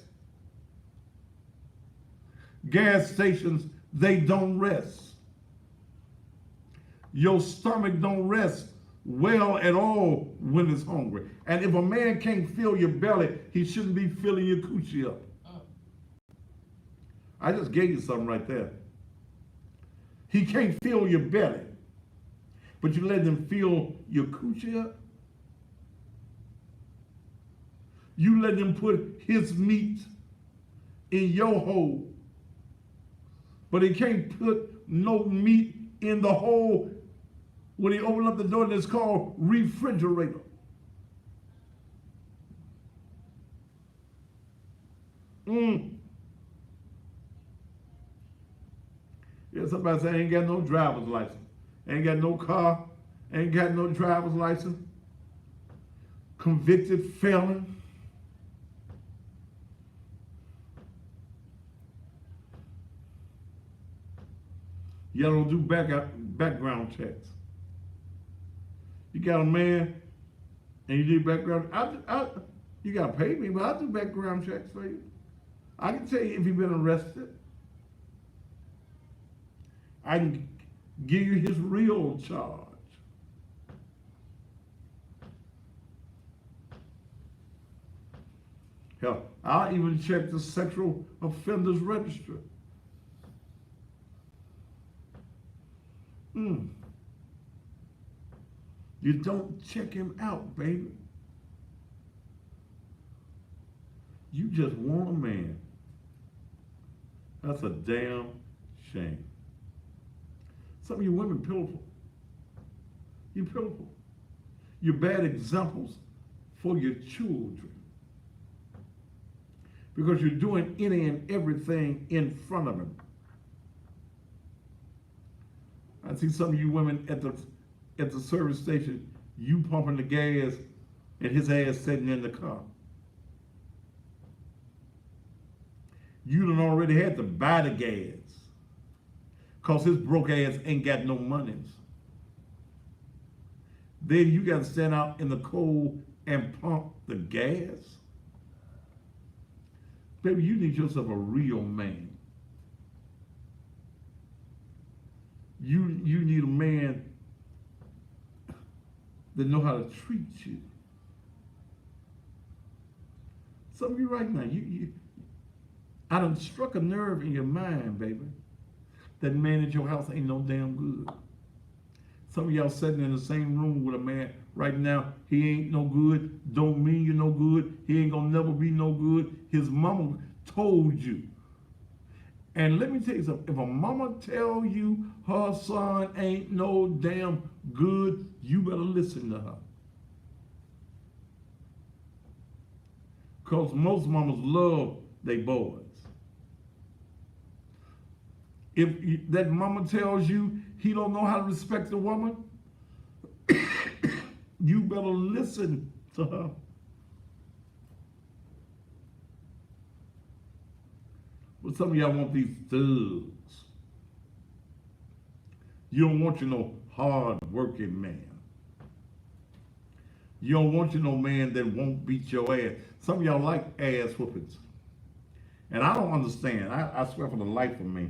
Gas stations, they don't rest. Your stomach don't rest well at all when it's hungry. And if a man can't fill your belly, he shouldn't be filling your coochie up. I just gave you something right there. He can't fill your belly, but you let him fill your coochie up. You let him put his meat in your hole, but he can't put no meat in the hole when he opened up the door, and it's called refrigerator. Yeah, somebody say, I ain't got no driver's license. Ain't got no car. Ain't got no driver's license. Convicted felon. Y'all don't do background checks. You got a man and you do background. You got to pay me, but I'll do background checks for you. I can tell you if you've been arrested. I can give you his real charge. Hell, I'll even check the sexual offenders registry. You don't check him out, baby. You just want a man. That's a damn shame. Some of you women pitiful. You're pitiful. You're bad examples for your children. Because you're doing any and everything in front of him. I see some of you women at the service station, you pumping the gas and his ass sitting in the car. You done already had to buy the gas because his broke ass ain't got no monies. Then you got to stand out in the cold and pump the gas. Baby, you need yourself a real man. You need a man that know how to treat you. Some of you right now, I done struck a nerve in your mind, baby. That man at your house ain't no damn good. Some of y'all sitting in the same room with a man right now, he ain't no good, don't mean you no good, he ain't gonna never be no good. His mama told you. And let me tell you something, if a mama tell you her son ain't no damn good, you better listen to her. Because most mamas love their boys. If that mama tells you he don't know how to respect a woman, you better listen to her. But some of y'all want these thugs. You don't want you no hard-working man. You don't want you no man that won't beat your ass. Some of y'all like ass whoopings. And I don't understand. I swear for the life of me.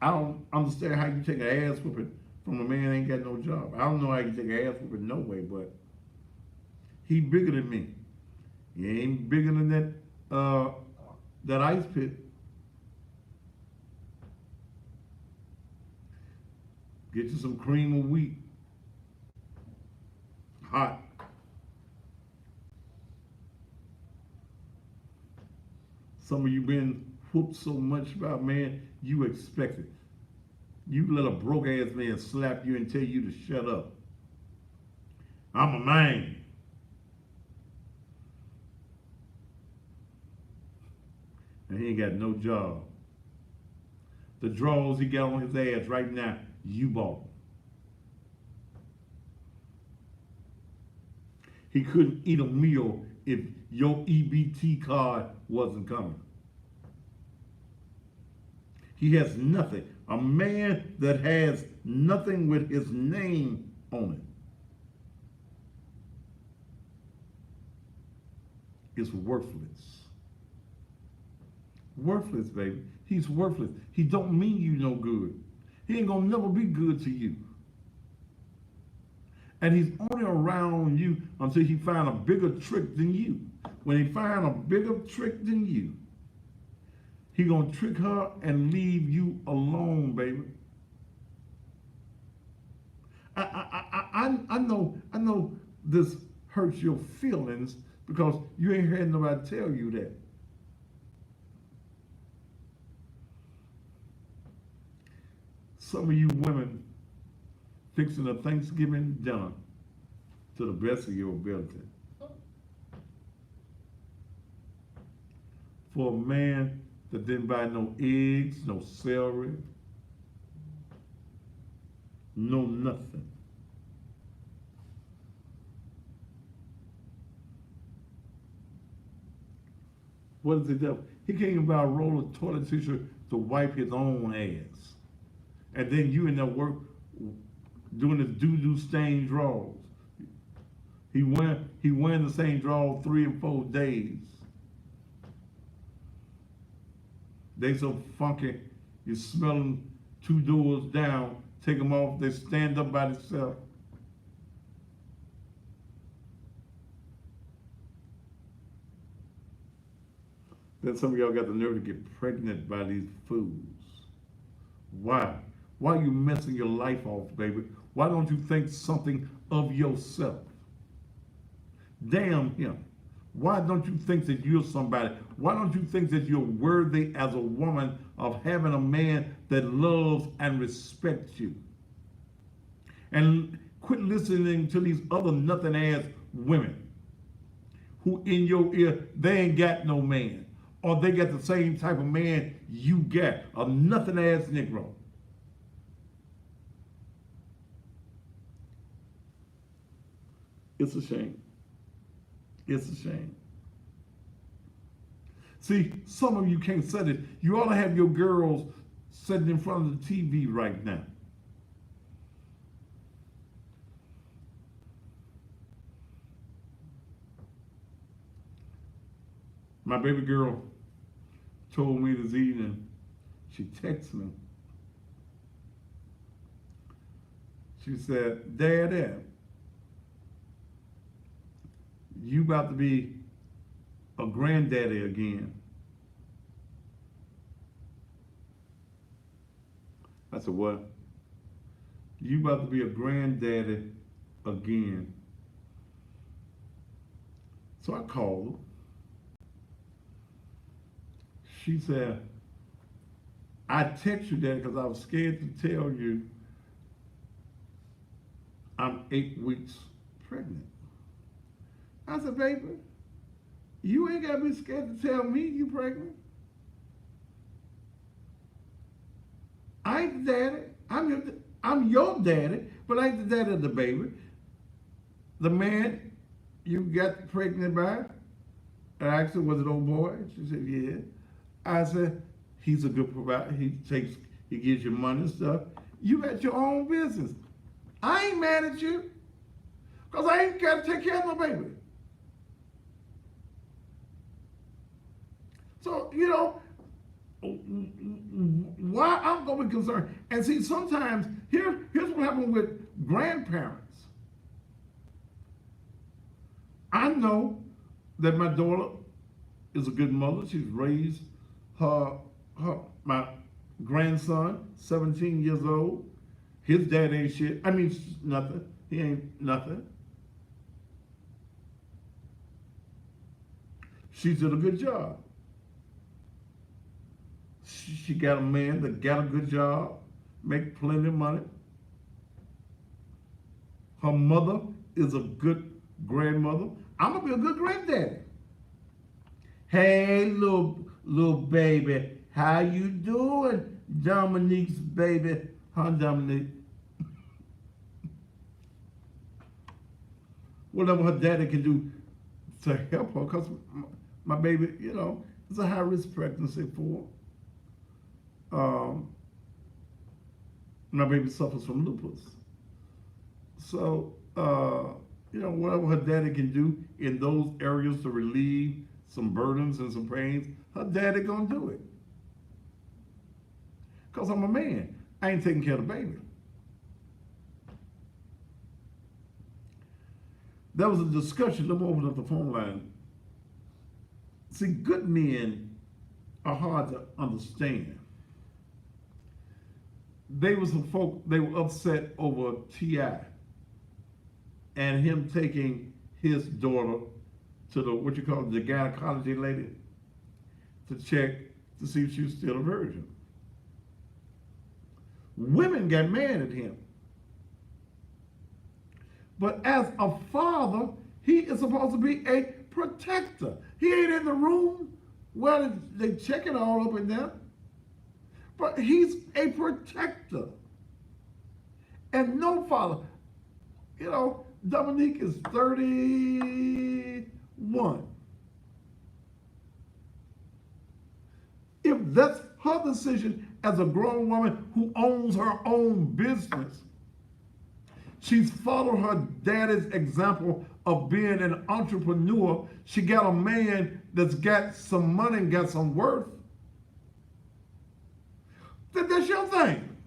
I don't understand how you take an ass whooping from a man that ain't got no job. I don't know how you take an ass whooping no way, but he bigger than me. He ain't bigger than that ice pit. Get you some cream of wheat. Hot. Some of you been whooped so much about, man, you expect it. You let a broke ass man slap you and tell you to shut up. I'm a man. And he ain't got no job. The drawers he got on his ass right now, you bought them. He couldn't eat a meal if your EBT card wasn't coming. He has nothing. A man that has nothing with his name on it is worthless. Worthless, baby. He's worthless. He don't mean you no good. He ain't gonna never be good to you. And he's only around you until he find a bigger trick than you. When he find a bigger trick than you, he gonna trick her and leave you alone, baby. I know this hurts your feelings because you ain't heard nobody tell you that. Some of you women fixing a Thanksgiving dinner to the best of your ability. For a man that didn't buy no eggs, no celery, no nothing. What does he do? He can't even buy a roll of toilet tissue to wipe his own ass. And then you in there work doing his doo-doo stained drawers. He wearing the same drawers 3 and 4 days. They so funky, you smell them 2 doors down, take them off, they stand up by themselves. Then some of y'all got the nerve to get pregnant by these fools. Why? Why are you messing your life off, baby? Why don't you think something of yourself? Damn him. Why don't you think that you're somebody? Why don't you think that you're worthy as a woman of having a man that loves and respects you? And quit listening to these other nothing ass women who in your ear, they ain't got no man. Or they got the same type of man you got, a nothing ass Negro. It's a shame. It's a shame. See, some of you can't set it. You ought to have your girls sitting in front of the TV right now. My baby girl told me this evening, she texted me. She said, Daddy, you about to be a granddaddy again. I said, what? You about to be a granddaddy again. So I called her. She said, I text you, Daddy, because I was scared to tell you I'm 8 weeks pregnant. I said, baby, you ain't got to be scared to tell me you pregnant. I ain't the daddy. I'm your daddy, but I ain't the daddy of the baby. The man you got pregnant by, I asked her, was it old boy? She said, yeah. I said, he's a good provider. He gives you money and stuff. You got your own business. I ain't mad at you, because I ain't got to take care of no baby. So, you know, why I'm going to be concerned. And see, sometimes, here's what happens with grandparents. I know that my daughter is a good mother. She's raised my grandson, 17 years old. His dad ain't shit. I mean, nothing. He ain't nothing. She did a good job. She got a man that got a good job, make plenty of money. Her mother is a good grandmother. I'm gonna be a good granddaddy. Hey, little baby, how you doing? Dominique's baby, huh, Dominique? Whatever her daddy can do to help her, because my baby, you know, it's a high-risk pregnancy for her. My baby suffers from lupus. So, you know, whatever her daddy can do in those areas to relieve some burdens and some pains, her daddy gonna do it. Because I'm a man. I ain't taking care of the baby. There was a discussion. Let me open up the phone line. See, good men are hard to understand. They were upset over T.I. and him taking his daughter to the gynecology lady to check to see if she was still a virgin. Women got mad at him. But as a father, he is supposed to be a protector. He ain't in the room where they check it all up and down. But he's a protector. And no father, you know, Dominique is 31. If that's her decision as a grown woman who owns her own business, she's followed her daddy's example of being an entrepreneur. She got a man that's got some money and got some worth. That's your thing.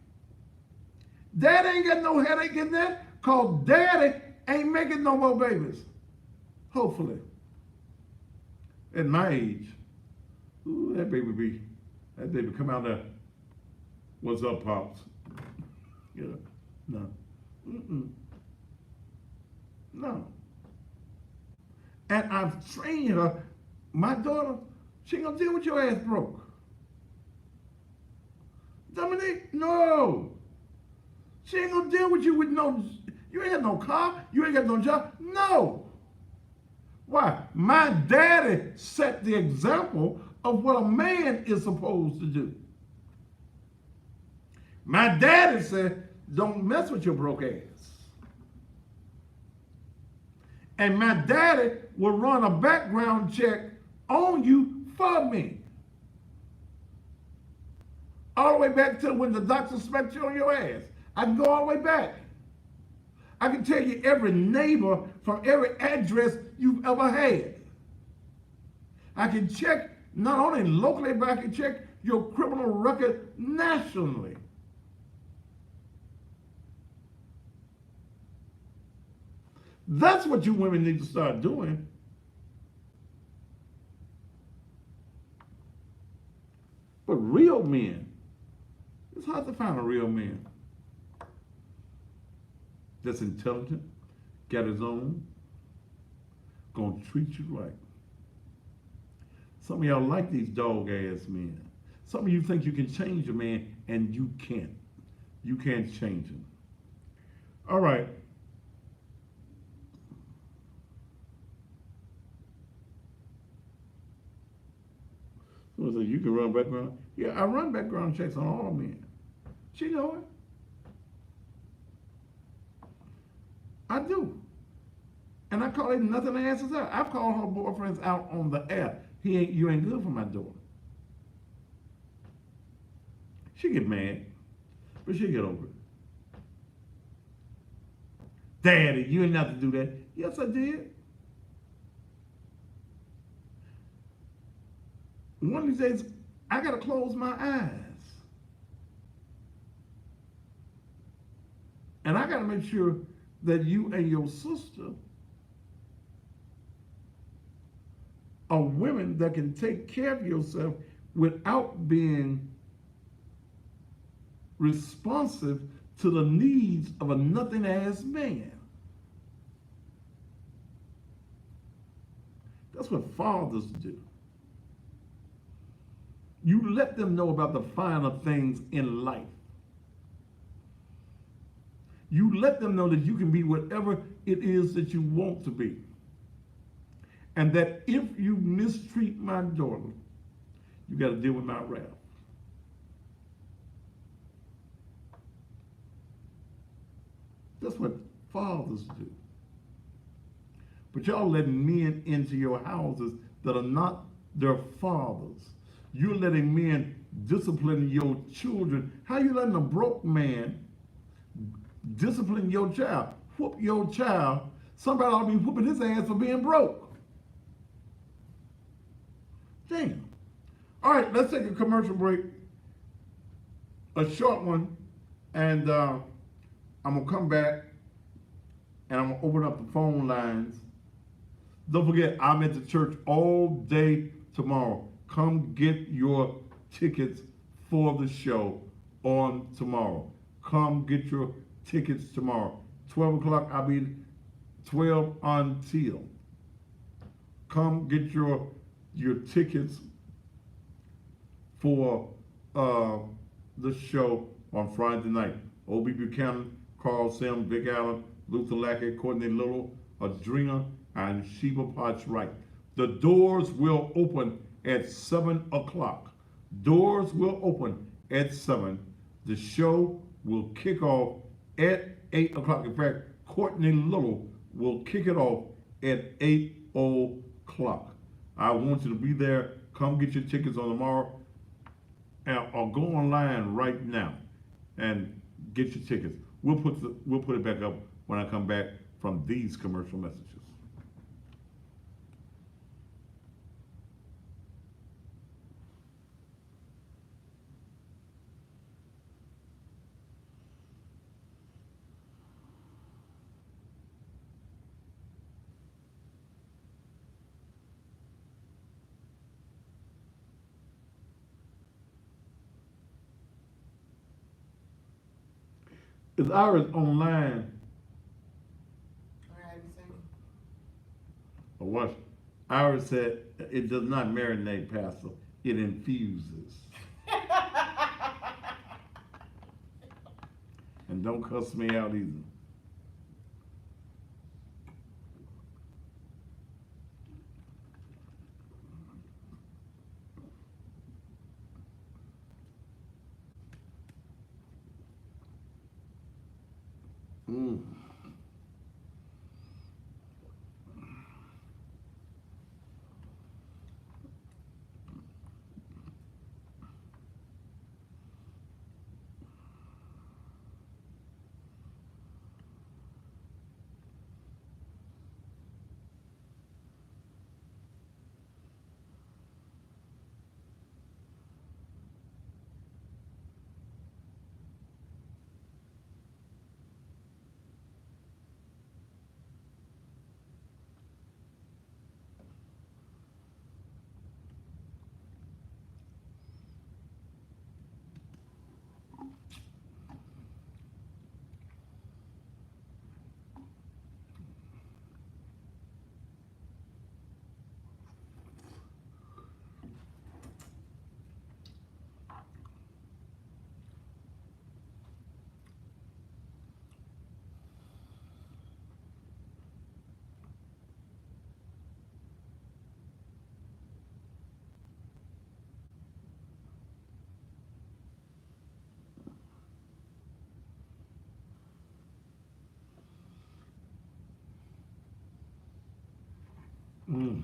Daddy ain't got no headache in that, because daddy ain't making no more babies. Hopefully. At my age, ooh, that baby come out there. What's up, Pops? Yeah, no. No. And I've trained her, my daughter, she ain't gonna deal with your ass broke. Dominique, no. She ain't gonna deal with you with you ain't got no car, you ain't got no job. No. Why? My daddy set the example of what a man is supposed to do. My daddy said, don't mess with your broke ass. And my daddy will run a background check on you for me. All the way back to when the doctor smacked you on your ass. I can go all the way back. I can tell you every neighbor from every address you've ever had. I can check not only locally, but I can check your criminal record nationally. That's what you women need to start doing. But real men, it's hard to find a real man that's intelligent, got his own, gonna treat you right. Some of y'all like these dog-ass men. Some of you think you can change a man, and you can't. You can't change him. All right. So you can run background. Yeah, I run background checks on all men. She know it. I do. And I call it nothing to answers out. I've called her boyfriends out on the air. You ain't good for my daughter. She get mad, but she get over it. Daddy, you ain't have to do that. Yes, I did. One of these days, I gotta close my eyes. And I gotta make sure that you and your sister are women that can take care of yourself without being responsive to the needs of a nothing-ass man. That's what fathers do. You let them know about the finer things in life. You let them know that you can be whatever it is that you want to be. And that if you mistreat my daughter, you got to deal with my wrath. That's what fathers do. But y'all letting men into your houses that are not their fathers. You're letting men discipline your children. How you letting a broke man discipline your child? Whoop your child. Somebody ought to be whooping his ass for being broke. Damn. All right, let's take a commercial break. A short one. And I'm going to come back and I'm going to open up the phone lines. Don't forget, I'm at the church all day tomorrow. Come get your tickets for the show on tomorrow. Come get your tickets tomorrow. 12 o'clock, I'll be 12 until. Come get your tickets for the show on Friday night. O.B. Buchanan, Carl Sim, Vic Allen, Luther Lackey, Courtney Little, Adrena, and Sheba Potts Wright. The doors will open at 7 o'clock. Doors will open at 7. The show will kick off at 8 o'clock. In fact, Courtney Little will kick it off at 8 o'clock. I want you to be there. Come get your tickets on tomorrow. Or go online right now and get your tickets. We'll put it back up when I come back from these commercial messages. Is Iris online?
All right, you see?
Or what? Iris said it does not marinate, Pastor. It infuses. And don't cuss me out either. Mm. Mm.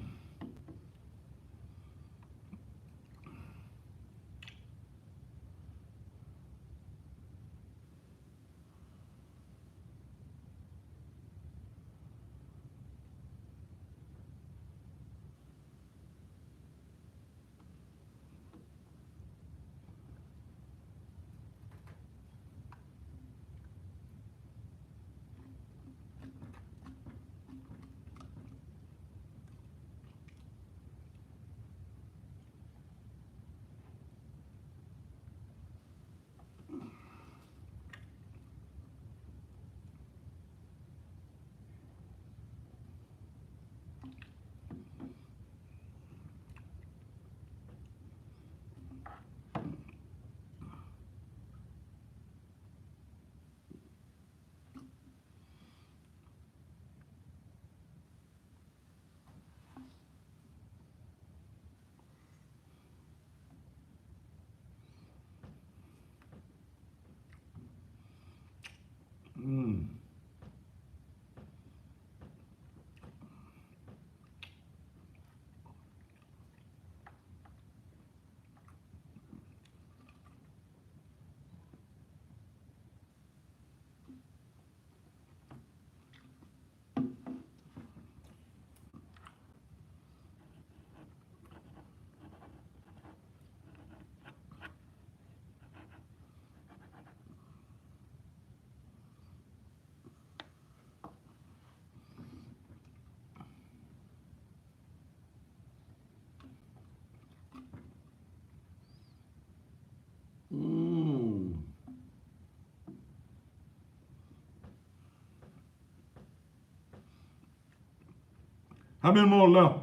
How many more left?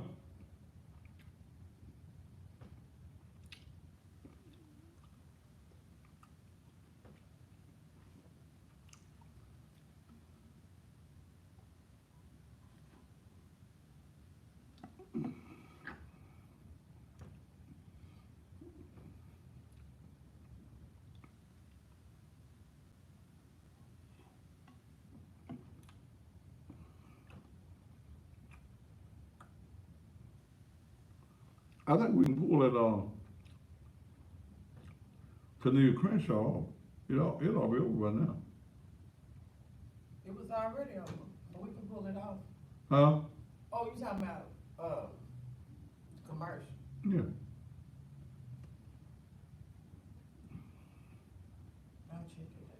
I think we can pull it Cornelia Crenshaw off. It'll be over by now.
It was already over, but we can pull it off.
Huh?
Oh, you talking about, commercial?
Yeah.
I'll check it out.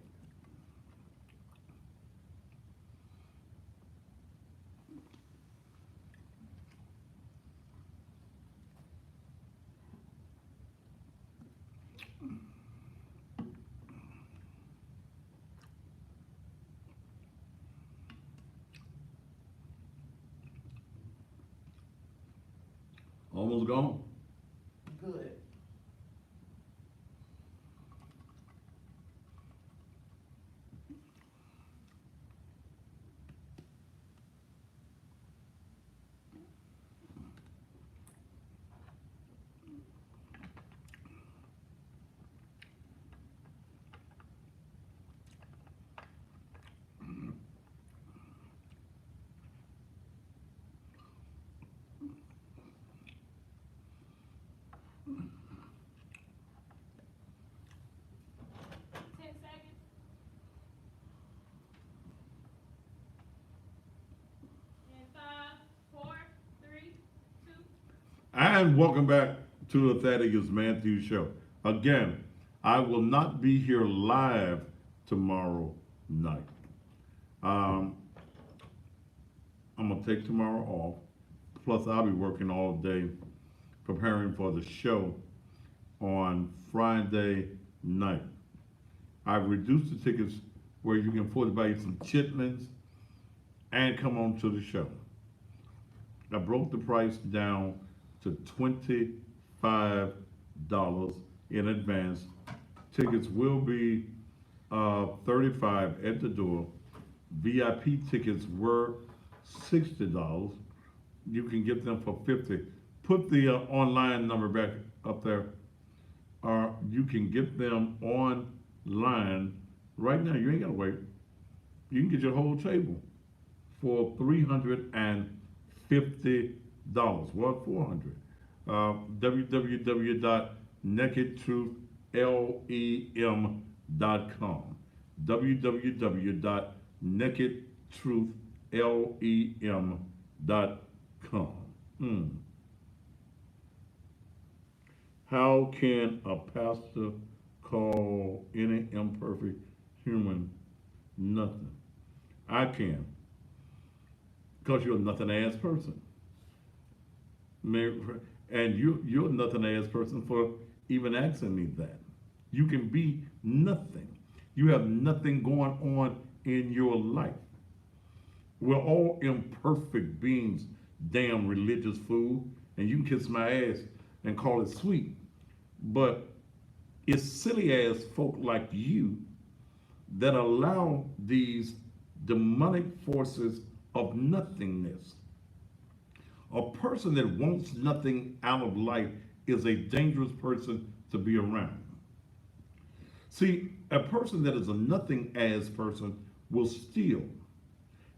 Almost gone.
Good.
And welcome back to the Thaddeus Matthews Show. Again, I will not be here live tomorrow night. I'm going to take tomorrow off. Plus, I'll be working all day preparing for the show on Friday night. I've reduced the tickets where you can afford to buy you some chitlins and come on to the show. I broke the price down to $25 in advance. Tickets will be $35 at the door. VIP tickets were $60. You can get them for $50. Put the online number back up there. You can get them online right now. You ain't gotta wait. You can get your whole table for $350. Well, $400. www.nakedtruthlem.com. www.nakedtruthlem.com. How can a pastor call any imperfect human nothing? I can. Because you're a nothing-ass person. And you're a nothing-ass person for even asking me that. You can be nothing. You have nothing going on in your life. We're all imperfect beings, damn religious fool. And you can kiss my ass and call it sweet. But it's silly-ass folk like you that allow these demonic forces of nothingness. A person that wants nothing out of life is a dangerous person to be around. See, a person that is a nothing-ass person will steal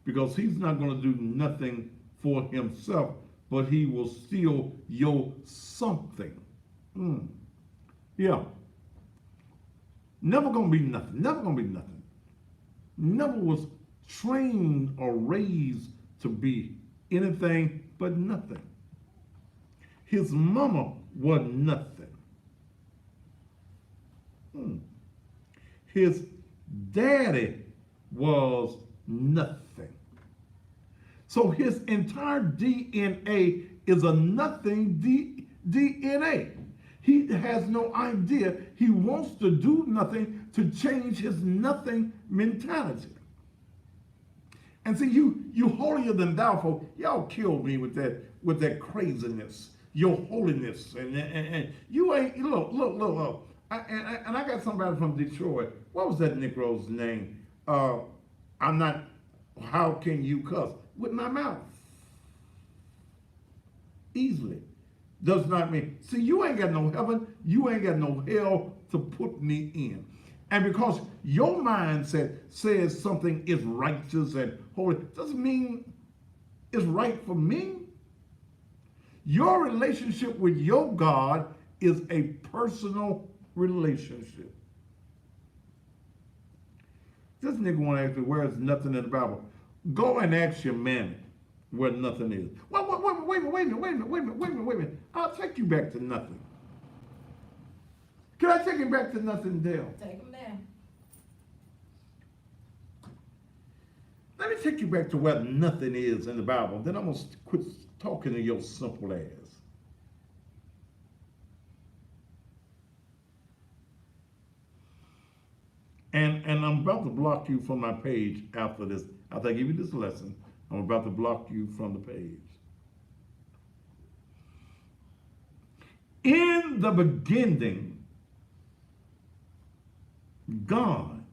because he's not going to do nothing for himself, but he will steal your something. Yeah. Never going to be nothing. Never going to be nothing. Never was trained or raised to be anything but nothing. His mama was nothing. His daddy was nothing. So his entire DNA is a nothing DNA. He has no idea. He wants to do nothing to change his nothing mentality. And see, you holier than thou folk, y'all killed me with that craziness, your holiness, and you ain't look. And I got somebody from Detroit. What was that Negro's name? I'm not. How can you cuss with my mouth? Easily. Does not mean. See, you ain't got no heaven. You ain't got no hell to put me in. And because your mindset says something is righteous and holy, doesn't mean it's right for me. Your relationship with your God is a personal relationship. This nigga want to ask me where is nothing in the Bible. Go and ask your mammy where nothing is. Wait a minute. I'll take you back to nothing. Can I take him back to nothing, Dale?
Take them down.
Let me take you back to where nothing is in the Bible. Then I'm going to quit talking to your simple ass. And I'm about to block you from my page after this. After I give you this lesson, I'm about to block you from the page. In the beginning, God.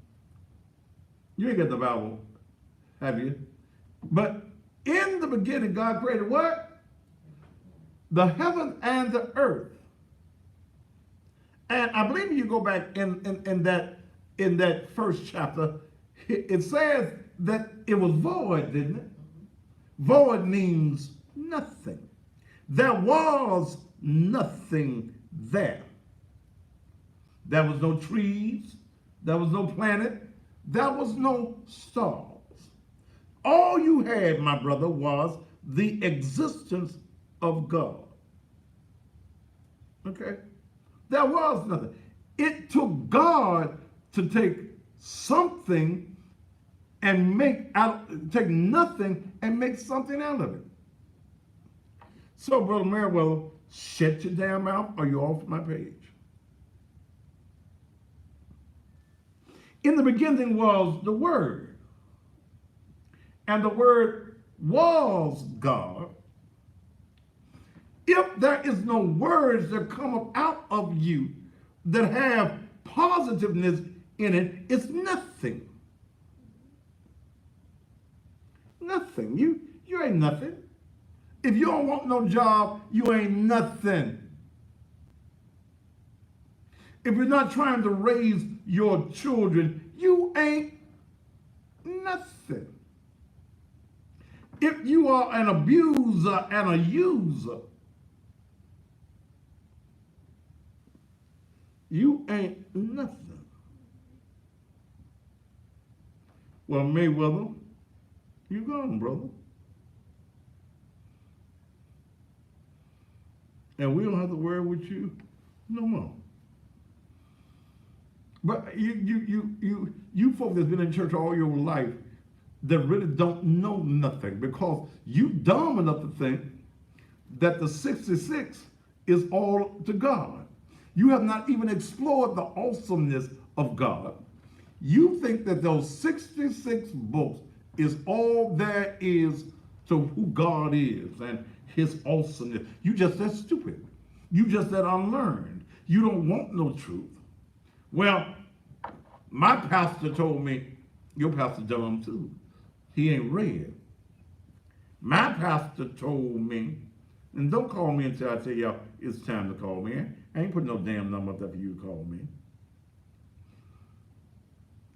You ain't got the Bible, have you? But in the beginning, God created what? The heaven and the earth. And I believe you go back in that first chapter, it says that it was void, didn't it? Void means nothing. There was nothing there. There was no trees. There was no planet. There was no stars. All you had, my brother, was the existence of God. Okay? There was nothing. It took God to take something and take nothing and make something out of it. So, Brother Meriwether, shut your damn mouth or you're off my page. In the beginning was the Word, and the Word was God. If there is no words that come up out of you that have positiveness in it, it's nothing. Nothing. You ain't nothing. If you don't want no job, you ain't nothing. If you're not trying to raise your children, you ain't nothing. If you are an abuser and a user, you ain't nothing. Well, Mayweather, you gone, brother. And we don't have to worry with you no more. But you folks that's been in church all your life that really don't know nothing because you dumb enough to think that the 66 is all to God. You have not even explored the awesomeness of God. You think that those 66 books is all there is to who God is and his awesomeness. You just that stupid. You just that unlearned. You don't want no truth. Well, my pastor told me, your pastor dumb too. He ain't read. My pastor told me, and don't call me until I tell y'all it's time to call me. I ain't putting no damn number up there for you to call me.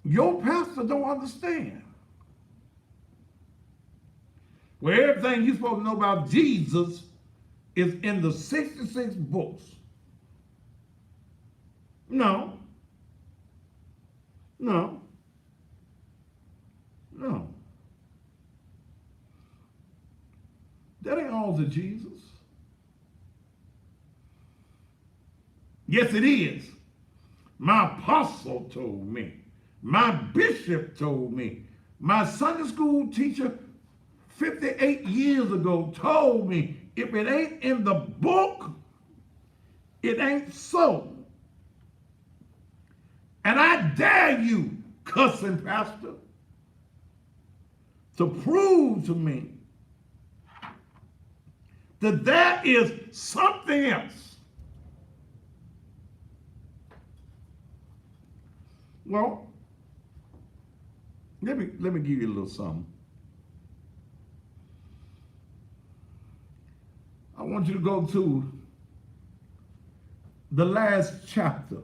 Your pastor don't understand. Well, everything you're supposed to know about Jesus is in the 66 books. No. That ain't all to Jesus. Yes, it is. My apostle told me. My bishop told me. My Sunday school teacher 58 years ago told me, if it ain't in the book, it ain't so. And I dare you, cussing pastor, to prove to me that there is something else. Well, let me give you a little something. I want you to go to the last chapter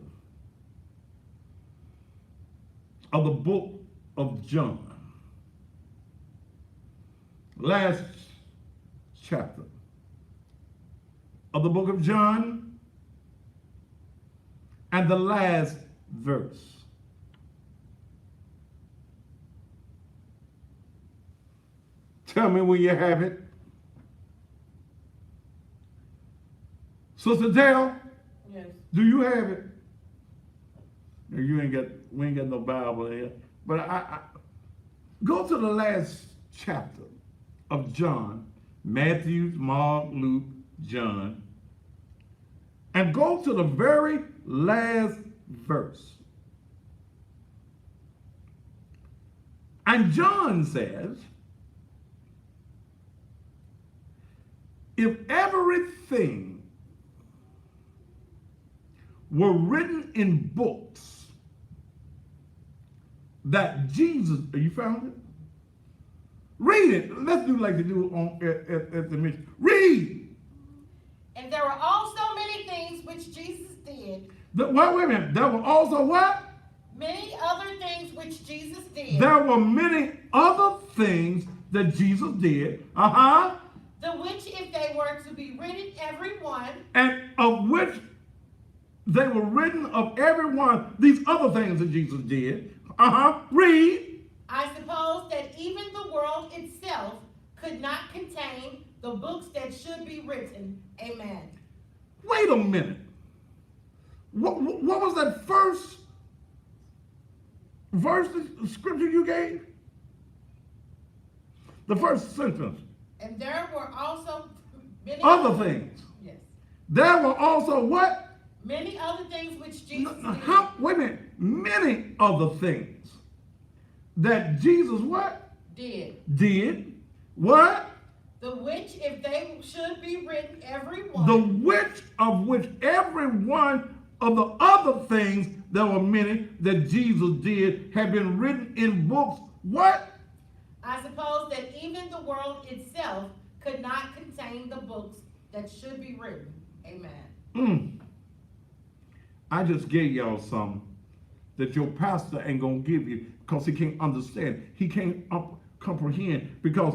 of the book of John. Last chapter of the book of John and the last verse. Tell me when you have it. Sister Dale,
Yes.
do you have it? No, we ain't got no Bible here. But I go to the last chapter of John, Matthew, Mark, Luke, John, and go to the very last verse. And John says, if everything were written in books that Jesus, you found it? Read it. Let's do like they do on at the mission. Read.
And there were also many things which Jesus did.
Wait a minute. There were also what?
Many other things which Jesus did.
There were many other things that Jesus did.
The which, if they were to be written, every one,
And of which they were written of every one, these other things that Jesus did. Read.
I suppose that even the world itself could not contain the books that should be written. Amen.
Wait a minute. What was that first verse of scripture you gave? The first sentence.
And there were also many
Other things.
Yes.
There were also what?
Many other things which Jesus did.
Wait a minute. Many other things that Jesus what? Did. What?
The which, if they should be written, every one.
The which of which every one of the other things, there were many that Jesus did, have been written in books. What?
I suppose that even the world itself could not contain the books that should be written. Amen.
I just gave y'all something that your pastor ain't gonna give you because he can't understand. He can't comprehend because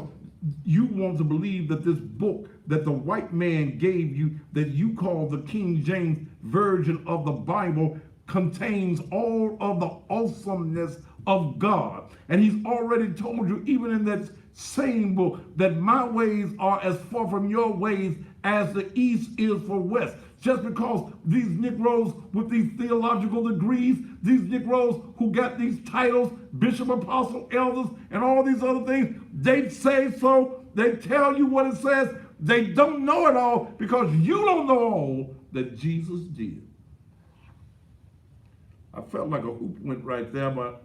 you want to believe that this book that the white man gave you, that you call the King James Version of the Bible, contains all of the awesomeness of God. And he's already told you, even in that same book, that my ways are as far from your ways as the east is from west. Just because these Negroes with these theological degrees, these Negroes who got these titles, bishop, apostle, elders, and all these other things, they say so, they tell you what it says, they don't know it all because you don't know all that Jesus did. I felt like a hoop went right there, but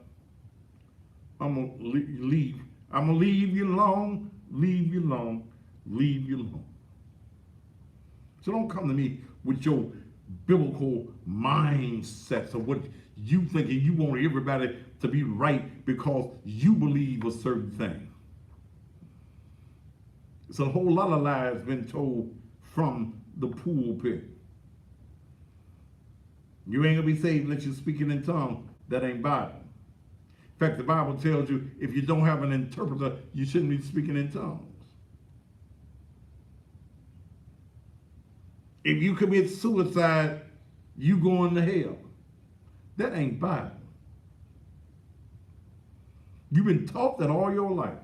I'm gonna leave. I'm gonna leave you alone, leave you alone, leave you alone. So don't come to me with your biblical mindsets of what you think, and you want everybody to be right because you believe a certain thing. It's a whole lot of lies been told from the pulpit. You ain't gonna be saved unless you're speaking in tongues. That ain't Bible. In fact, the Bible tells you if you don't have an interpreter, you shouldn't be speaking in tongues. If you commit suicide, you going to hell. That ain't Bible. You've been taught that all your life.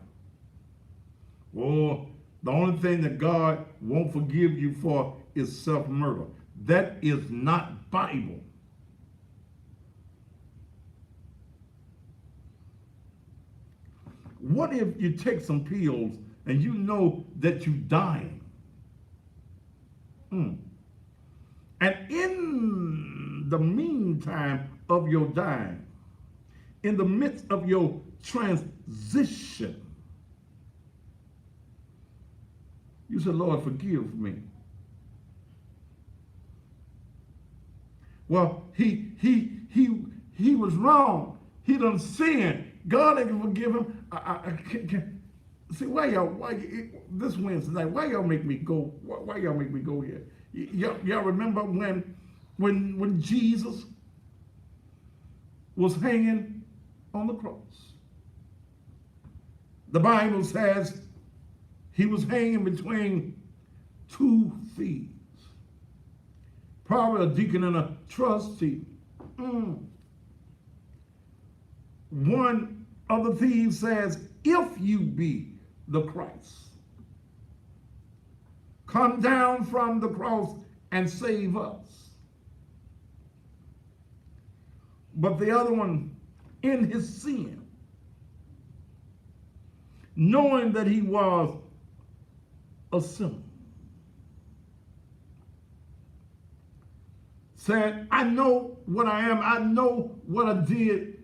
Well, the only thing that God won't forgive you for is self-murder. That is not Bible. What if you take some pills and you know that you're dying? And in the meantime of your dying, in the midst of your transition, You said, Lord, forgive me. Well, he was wrong. He done sinned. God ain't gonna forgive him. See, this Wednesday night, why y'all make me go? Why y'all make me go here? Y'all remember when Jesus was hanging on the cross? The Bible says he was hanging between two thieves. Probably a deacon and a trustee. One of the thieves says, if you be the Christ, come down from the cross and save us. But the other one, in his sin, knowing that he was a sinner, said, I know what I am. I know what I did.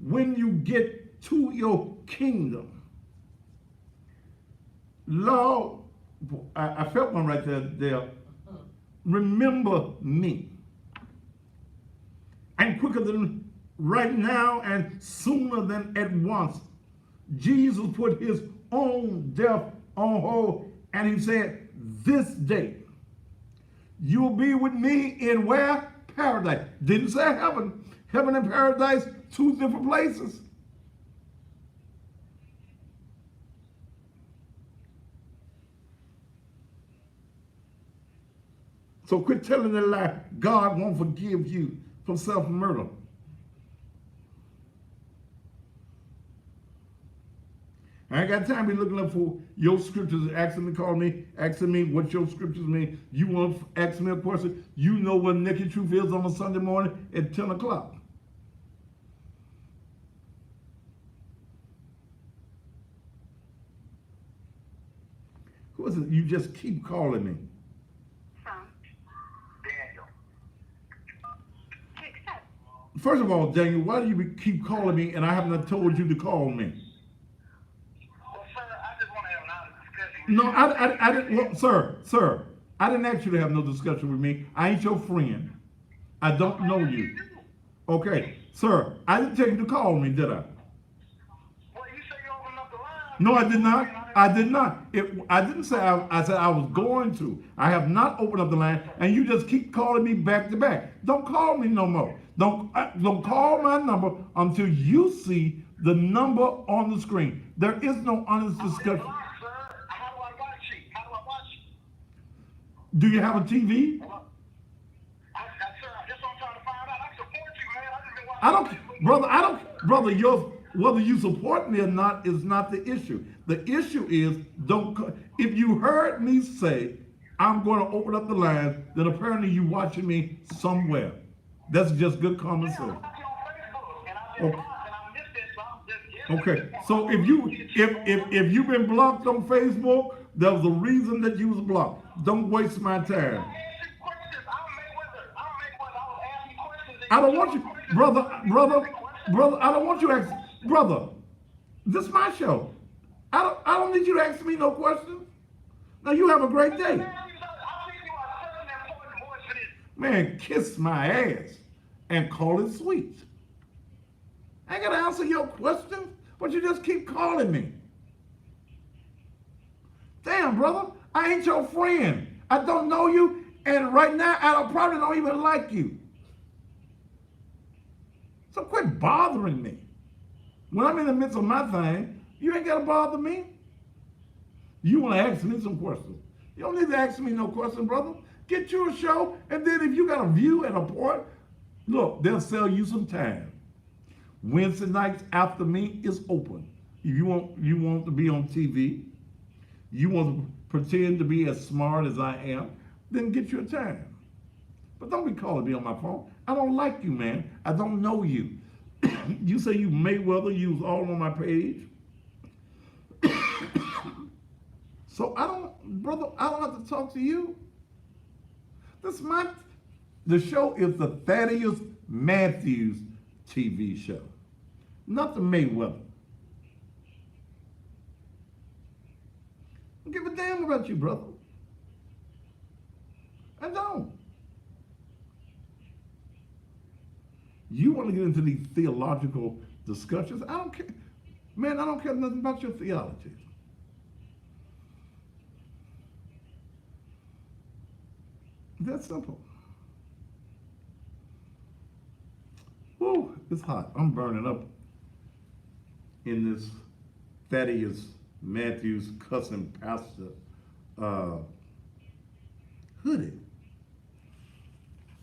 When you get to your kingdom, Lord, I felt one right there. Remember me. And quicker than right now and sooner than at once, Jesus put his own death on hold, and he said, this day, you'll be with me in where? Paradise. Didn't say heaven. Heaven and paradise, two different places. So quit telling the lie. God won't forgive you for self-murder. I ain't got time to be looking up for your scriptures, asking me what your scriptures mean. You want to ask me a question? You know what naked truth is on a Sunday morning at 10 o'clock. Who is it? You just keep calling me.
Daniel.
To accept.
First of all, Daniel, why do you keep calling me and I haven't told you to call me?
Well, sir, I just want to have an honest discussion.
No, I didn't. Well, sir, I didn't ask you to have no discussion with me. I ain't your friend. I don't know you. Okay, sir, I didn't tell you to call me, did I?
Well, you say you opened up the line.
No, I did not. I did not. I didn't say I said I was going to. I have not opened up the line, and you just keep calling me back to back. Don't call me no more. Don't call my number until you see the number on the screen. There is no honest discussion.
Sir, how do I watch you? How do I watch you?
Do you have a TV?
Sir, that's what I'm trying to find out. I support you, man. I just been watching.
I don't, brother. Whether you support me or not is not the issue. The issue is if you heard me say I'm going to open up the line, then apparently you watching me somewhere. That's just good common sense.
I'm on Facebook, and I just blocked, and I missed it, so I'm just
Okay, so if you've been blocked on Facebook, there was a reason that you was blocked. Don't waste my time. I don't want you, brother. I don't want you to ask, brother. This is my show. I don't need you to ask me no questions. Now you have a great day. Man, kiss my ass and call it sweet. I ain't gotta answer your questions, but you just keep calling me. Damn, brother, I ain't your friend. I don't know you, and right now I probably don't even like you. So quit bothering me. When I'm in the midst of my thing, you ain't gotta bother me. You wanna ask me some questions. You don't need to ask me no questions, brother. Get you a show, and then if you got a view and a point, look, they'll sell you some time. Wednesday nights after me is open. If you want to be on TV, you want to pretend to be as smart as I am, then get you a time. But don't be calling me on my phone. I don't like you, man. I don't know you. You say you Mayweather, you was all on my page. So brother, I don't have to talk to you. The show is the Thaddeus Matthews TV show, not the Mayweather. don't give a damn about you, brother. I don't. You want to get into these theological discussions? I don't care. Man, I don't care nothing about your theology. That's simple. Woo, it's hot. I'm burning up in this Thaddeus Matthews cussing pastor hoodie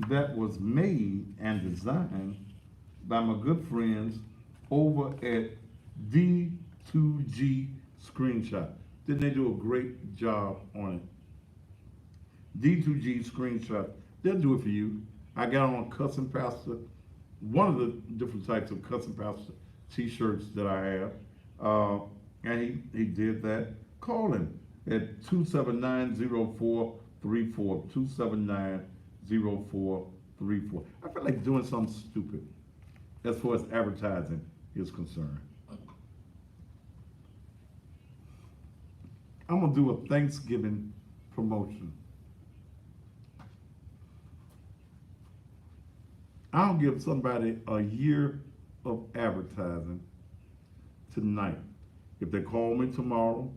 that was made and designed by my good friends over at D2G Screenshot. Didn't they do a great job on it? D2G Screenshot, they'll do it for you. I got on Cussing Pastor, one of the different types of Cussing Pastor t-shirts that I have. And he did that. Call him at 279-0434, 279-0434. I feel like doing something stupid as far as advertising is concerned. I'm gonna do a Thanksgiving promotion. I'll give somebody a year of advertising tonight. If they call me tomorrow,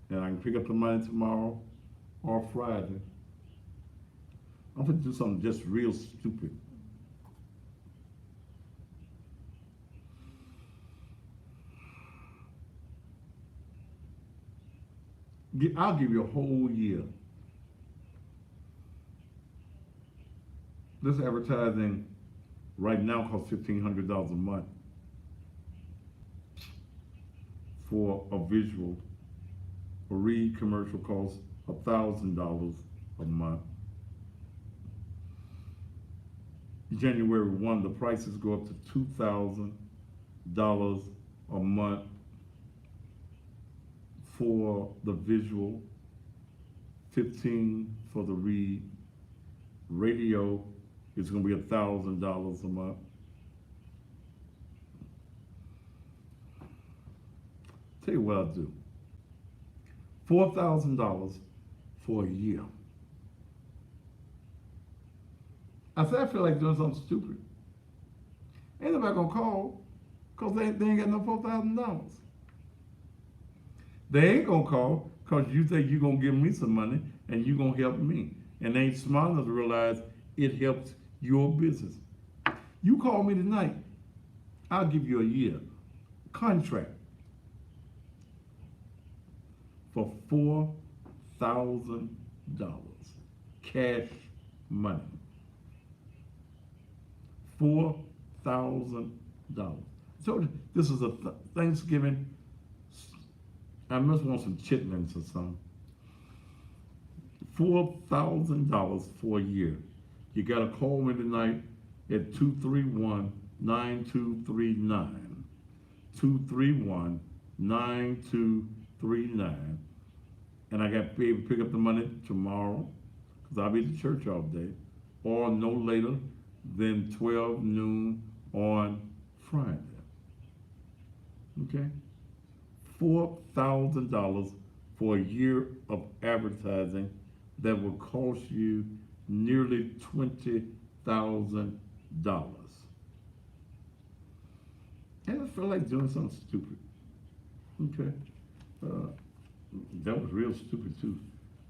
and I can pick up the money tomorrow or Friday, I'm gonna do something just real stupid. I'll give you a whole year. This advertising right now costs $1,500 a month for a visual. A read commercial costs $1,000 a month. January 1, the prices go up to $2,000 a month for the visual, $1,500 for the read. Radio is going to be $1,000 a month. Tell you what I'll do. $4,000 for a year. I said I feel like doing something stupid. Ain't nobody gonna call because they ain't got no $4,000. They ain't gonna call because you think you're gonna give me some money and you're gonna help me. And they ain't smart enough to realize it helps your business. You call me tonight, I'll give you a year contract for $4,000 cash money. $4,000. So this is a Thanksgiving. I must want some chitlins or something. $4,000 for a year. You got to call me tonight at 231-9239. 231-9239. And I got to be able to pick up the money tomorrow because I'll be at the church all day, or no later than 12 noon on Friday. Okay? $4,000 for a year of advertising that will cost you nearly $20,000. And I feel like doing something stupid. Okay? That was real stupid too.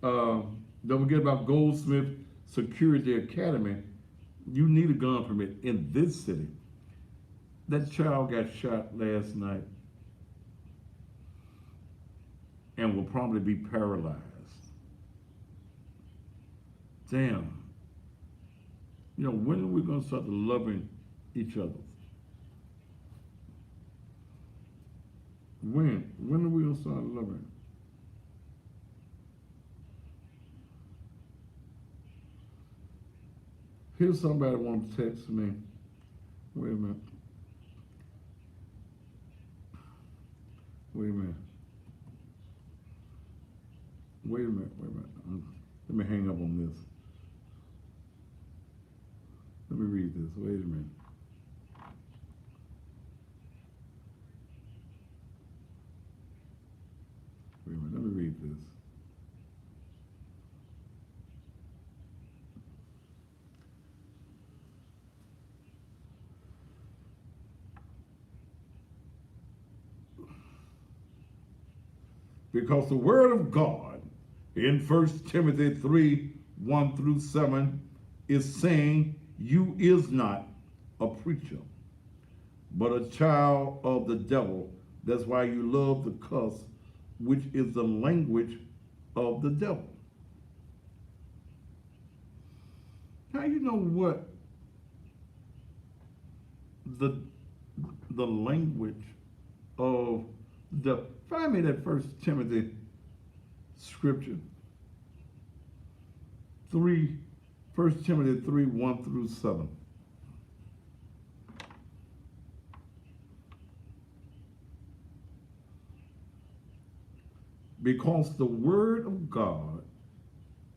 Don't forget about Goldsmith Security Academy. You need a gun permit in this city. That child got shot last night and will probably be paralyzed. Damn. You know, when are we going to start loving each other? When? When are we going to start loving? Here's somebody want to text me. Wait a minute. Wait a minute. Wait a minute. Wait a minute. Let me hang up on this. Let me read this. Wait a minute. read this. Because the word of God in 1 Timothy 3, 1 through 7 is saying, you is not a preacher, but a child of the devil. That's why you love the cuss, which is the language of the devil. Now you know what the language of the, find me that 1 Timothy scripture. 1 Timothy 3, 1 through 7. Because the word of God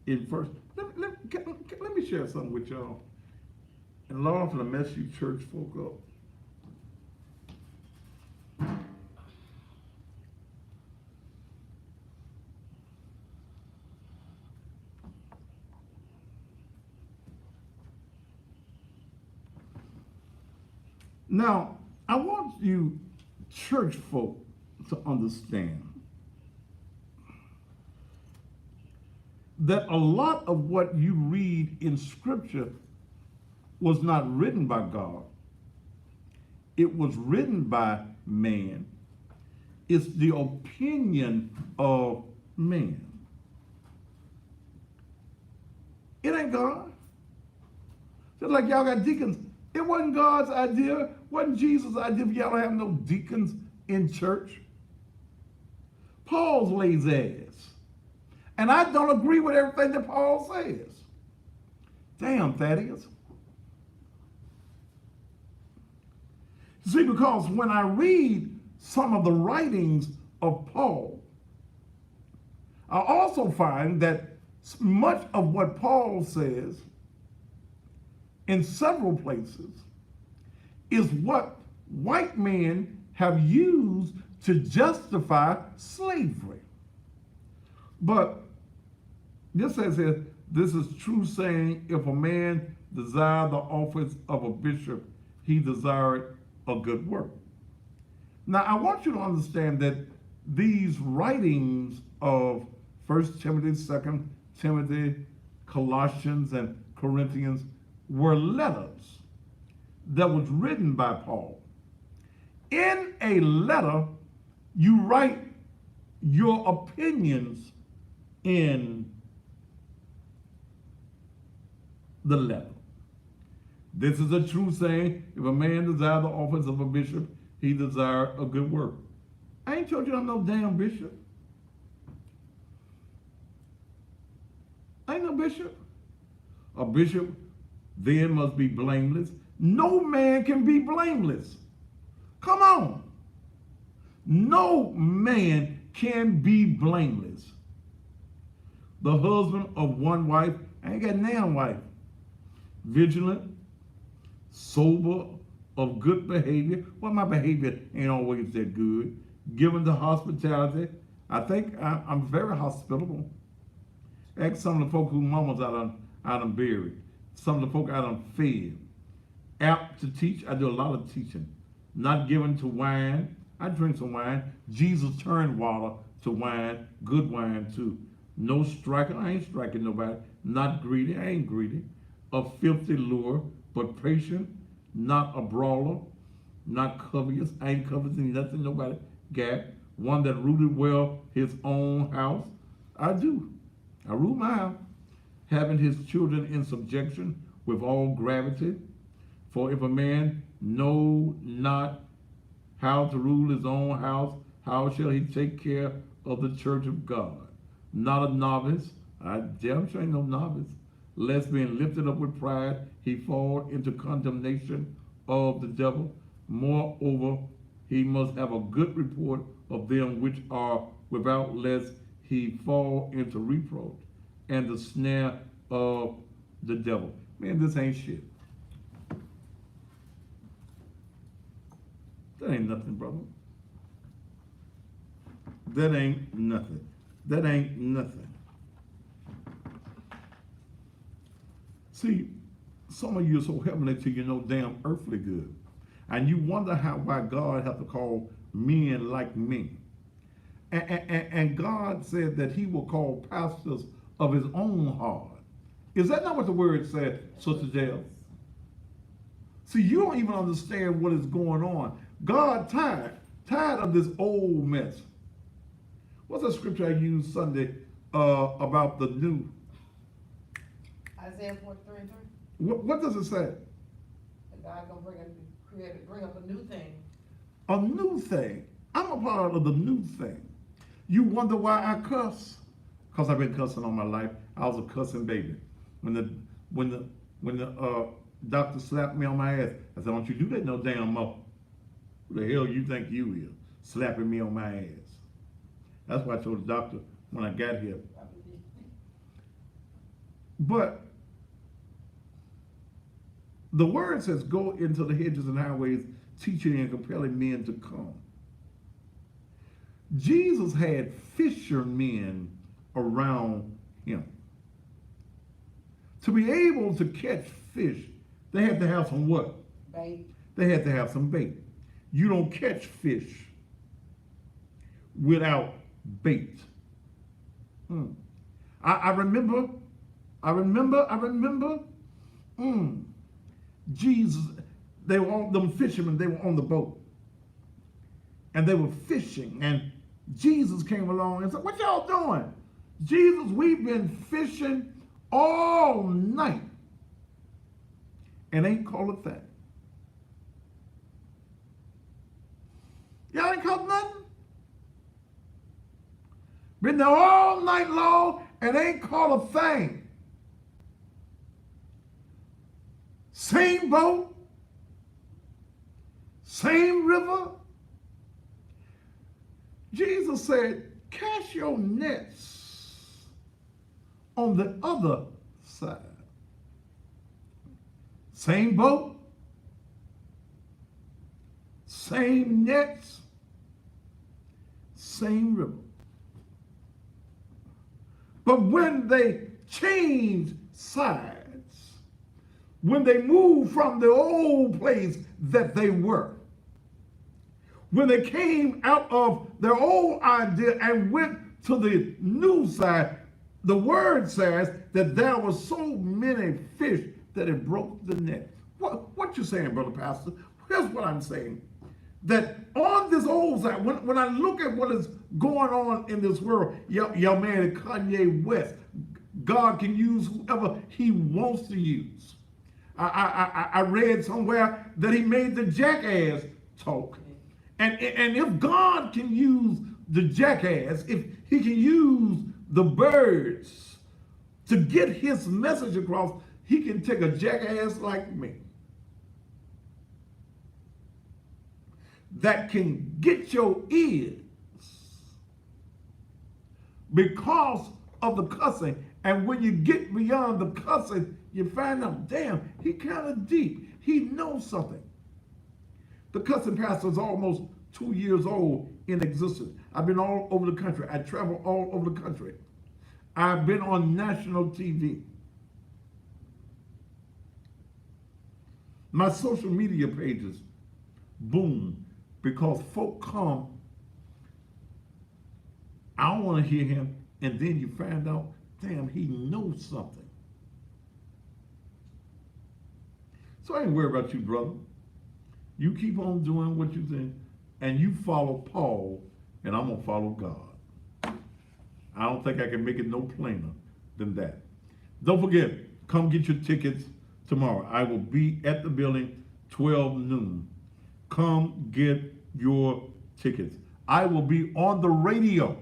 in first, let me share something with y'all. And Lord, I'm going to mess you church folk up. Now, I want you church folk to understand that a lot of what you read in Scripture was not written by God. It was written by man. It's the opinion of man. It ain't God. Just like y'all got deacons. It wasn't God's idea, wasn't Jesus' idea for y'all to have no deacons in church. Paul's lazy ass. And I don't agree with everything that Paul says. Damn, Thaddeus. See, because when I read some of the writings of Paul, I also find that much of what Paul says in several places is what white men have used to justify slavery. But this says here, this is true saying, if a man desire the office of a bishop, he desired a good work. Now, I want you to understand that these writings of 1 Timothy, 2 Timothy, Colossians, and Corinthians were letters that was written by Paul. In a letter, you write your opinions in the letter. This is a true saying, if a man desire the office of a bishop, he desire a good work. I ain't told you I'm no damn bishop. I ain't no bishop. A bishop then must be blameless. No man can be blameless. Come on. No man can be blameless. The husband of one wife, I ain't got now wife. Vigilant, sober, of good behavior. Well, my behavior ain't always that good. Given to hospitality, I think I'm very hospitable. Ask some of the folk who mamas I done buried. Some of the folk I done fed. Apt to teach, I do a lot of teaching. Not given to wine, I drink some wine. Jesus turned water to wine, good wine too. No striking, I ain't striking nobody. Not greedy, I ain't greedy. A filthy lure, but patient, not a brawler, not covetous, I ain't coveting nothing nobody got. One that rooted well his own house, I do. I rule my house, having his children in subjection with all gravity. For if a man know not how to rule his own house, how shall he take care of the church of God? Not a novice, I damn sure ain't no novice, lest being lifted up with pride, he fall into condemnation of the devil. Moreover, he must have a good report of them which are without, lest he fall into reproach and the snare of the devil. Man, this ain't shit. That ain't nothing, brother. That ain't nothing. that ain't nothing. See, some of you are so heavenly till you know damn earthly good. And you wonder why God has to call men like me. And God said that he will call pastors of his own heart. Is that not what the word said, Sister Dale? See, you don't even understand what is going on. God tired of this old mess. What's that scripture I used Sunday about the new?
Isaiah 43:3.
What does it say?
That God gonna bring up a new thing.
A new thing. I'm a part of the new thing. You wonder why I cuss? Because I've been cussing all my life. I was a cussing baby. When the doctor slapped me on my ass, I said, "Don't you do that no damn more." Who the hell you think you is, slapping me on my ass? That's what I told the doctor when I got here. But the word says, "Go into the hedges and highways, teaching and compelling men to come." Jesus had fishermen around him. To be able to catch fish, they had to have some what?
Bait.
They had to have some bait. You don't catch fish without bait. I remember. Jesus, they were all them fishermen, they were on the boat. And they were fishing, and Jesus came along and said, "What y'all doing?" "Jesus, we've been fishing all night and ain't caught a thing." Y'all ain't caught nothing? Been there all night long and ain't caught a thing. Same boat, same river. Jesus said, "Cast your nets on the other side." Same boat, same nets, same river. But when they changed sides, when they moved from the old place that they were, when they came out of their old idea and went to the new side, the word says that there were so many fish that it broke the net. What you saying, Brother Pastor? Here's what I'm saying. That on this old side, when I look at what is going on in this world, your man Kanye West, God can use whoever he wants to use. I read somewhere that he made the jackass talk. And if God can use the jackass, if he can use the birds to get his message across, he can take a jackass like me that can get your ears because of the cussing. And when you get beyond the cussing, you find out, damn, he kind of deep. He knows something. The Cussing Pastor is almost 2 years old in existence. I've been all over the country. I travel all over the country. I've been on national TV. My social media pages boom because folk come, I don't want to hear him, and then you find out, damn, he knows something. So I ain't worried about you, brother. You keep on doing what you think, and you follow Paul, and I'm going to follow God. I don't think I can make it no plainer than that. Don't forget, come get your tickets tomorrow. I will be at the building 12 noon. Come get your tickets. I will be on the radio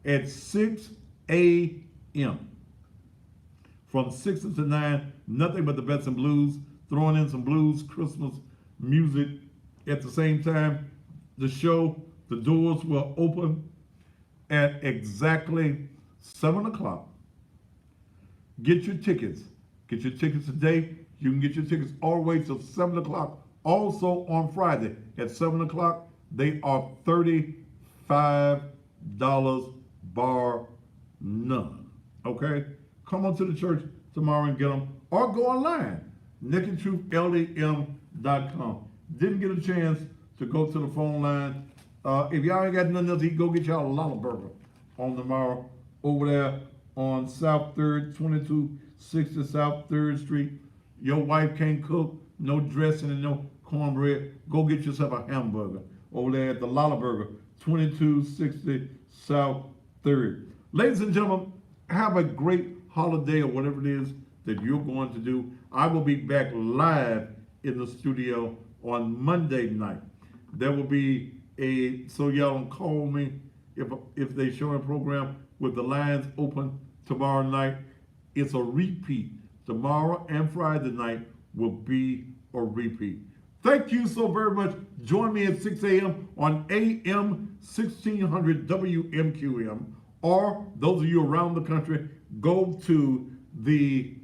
at 6 a.m. From 6 to 9, nothing but the best and blues, throwing in some blues, Christmas music. At the same time, the show, the doors will open at exactly 7 o'clock. Get your tickets. Get your tickets today. You can get your tickets all the way till 7 o'clock. Also on Friday at 7 o'clock, they are $35 bar none. Okay? Come on to the church tomorrow and get them, or go online, nakedtruthldm.com. Didn't get a chance to go to the phone line. If y'all ain't got nothing else to eat, go get y'all a Lolla Burger on tomorrow over there on South 3rd, 2260 South 3rd Street. Your wife can't cook, no dressing and no cornbread. Go get yourself a hamburger over there at the Lolla Burger, 2260 South 3rd. Ladies and gentlemen, have a great holiday or whatever it is that you're going to do. I will be back live in the studio on Monday night. There will be so y'all don't call me if they show a program with the lines open tomorrow night. It's a repeat. Tomorrow and Friday night will be a repeat. Thank you so very much. Join me at 6 a.m. on AM 1600 WMQM, or those of you around the country, go to the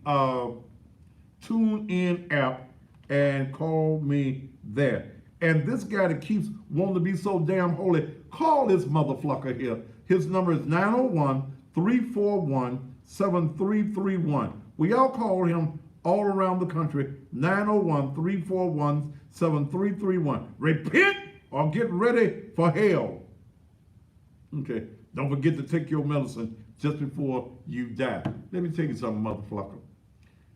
TuneIn app and call me there. And this guy that keeps wanting to be so damn holy, call this motherfucker here. His number is 901-341-7331. We all call him all around the country, 901-341-7331. Repent or get ready for hell. Okay, don't forget to take your medicine just before you die. Let me tell you something, motherfucker.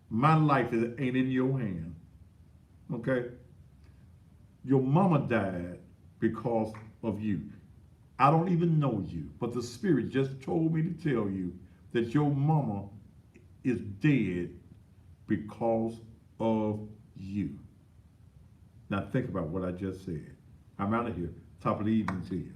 My life ain't in your hand. Okay? Your mama died because of you. I don't even know you, but the Spirit just told me to tell you that your mama is dead because of you. Now think about what I just said. I'm out of here. Top of the evening to you.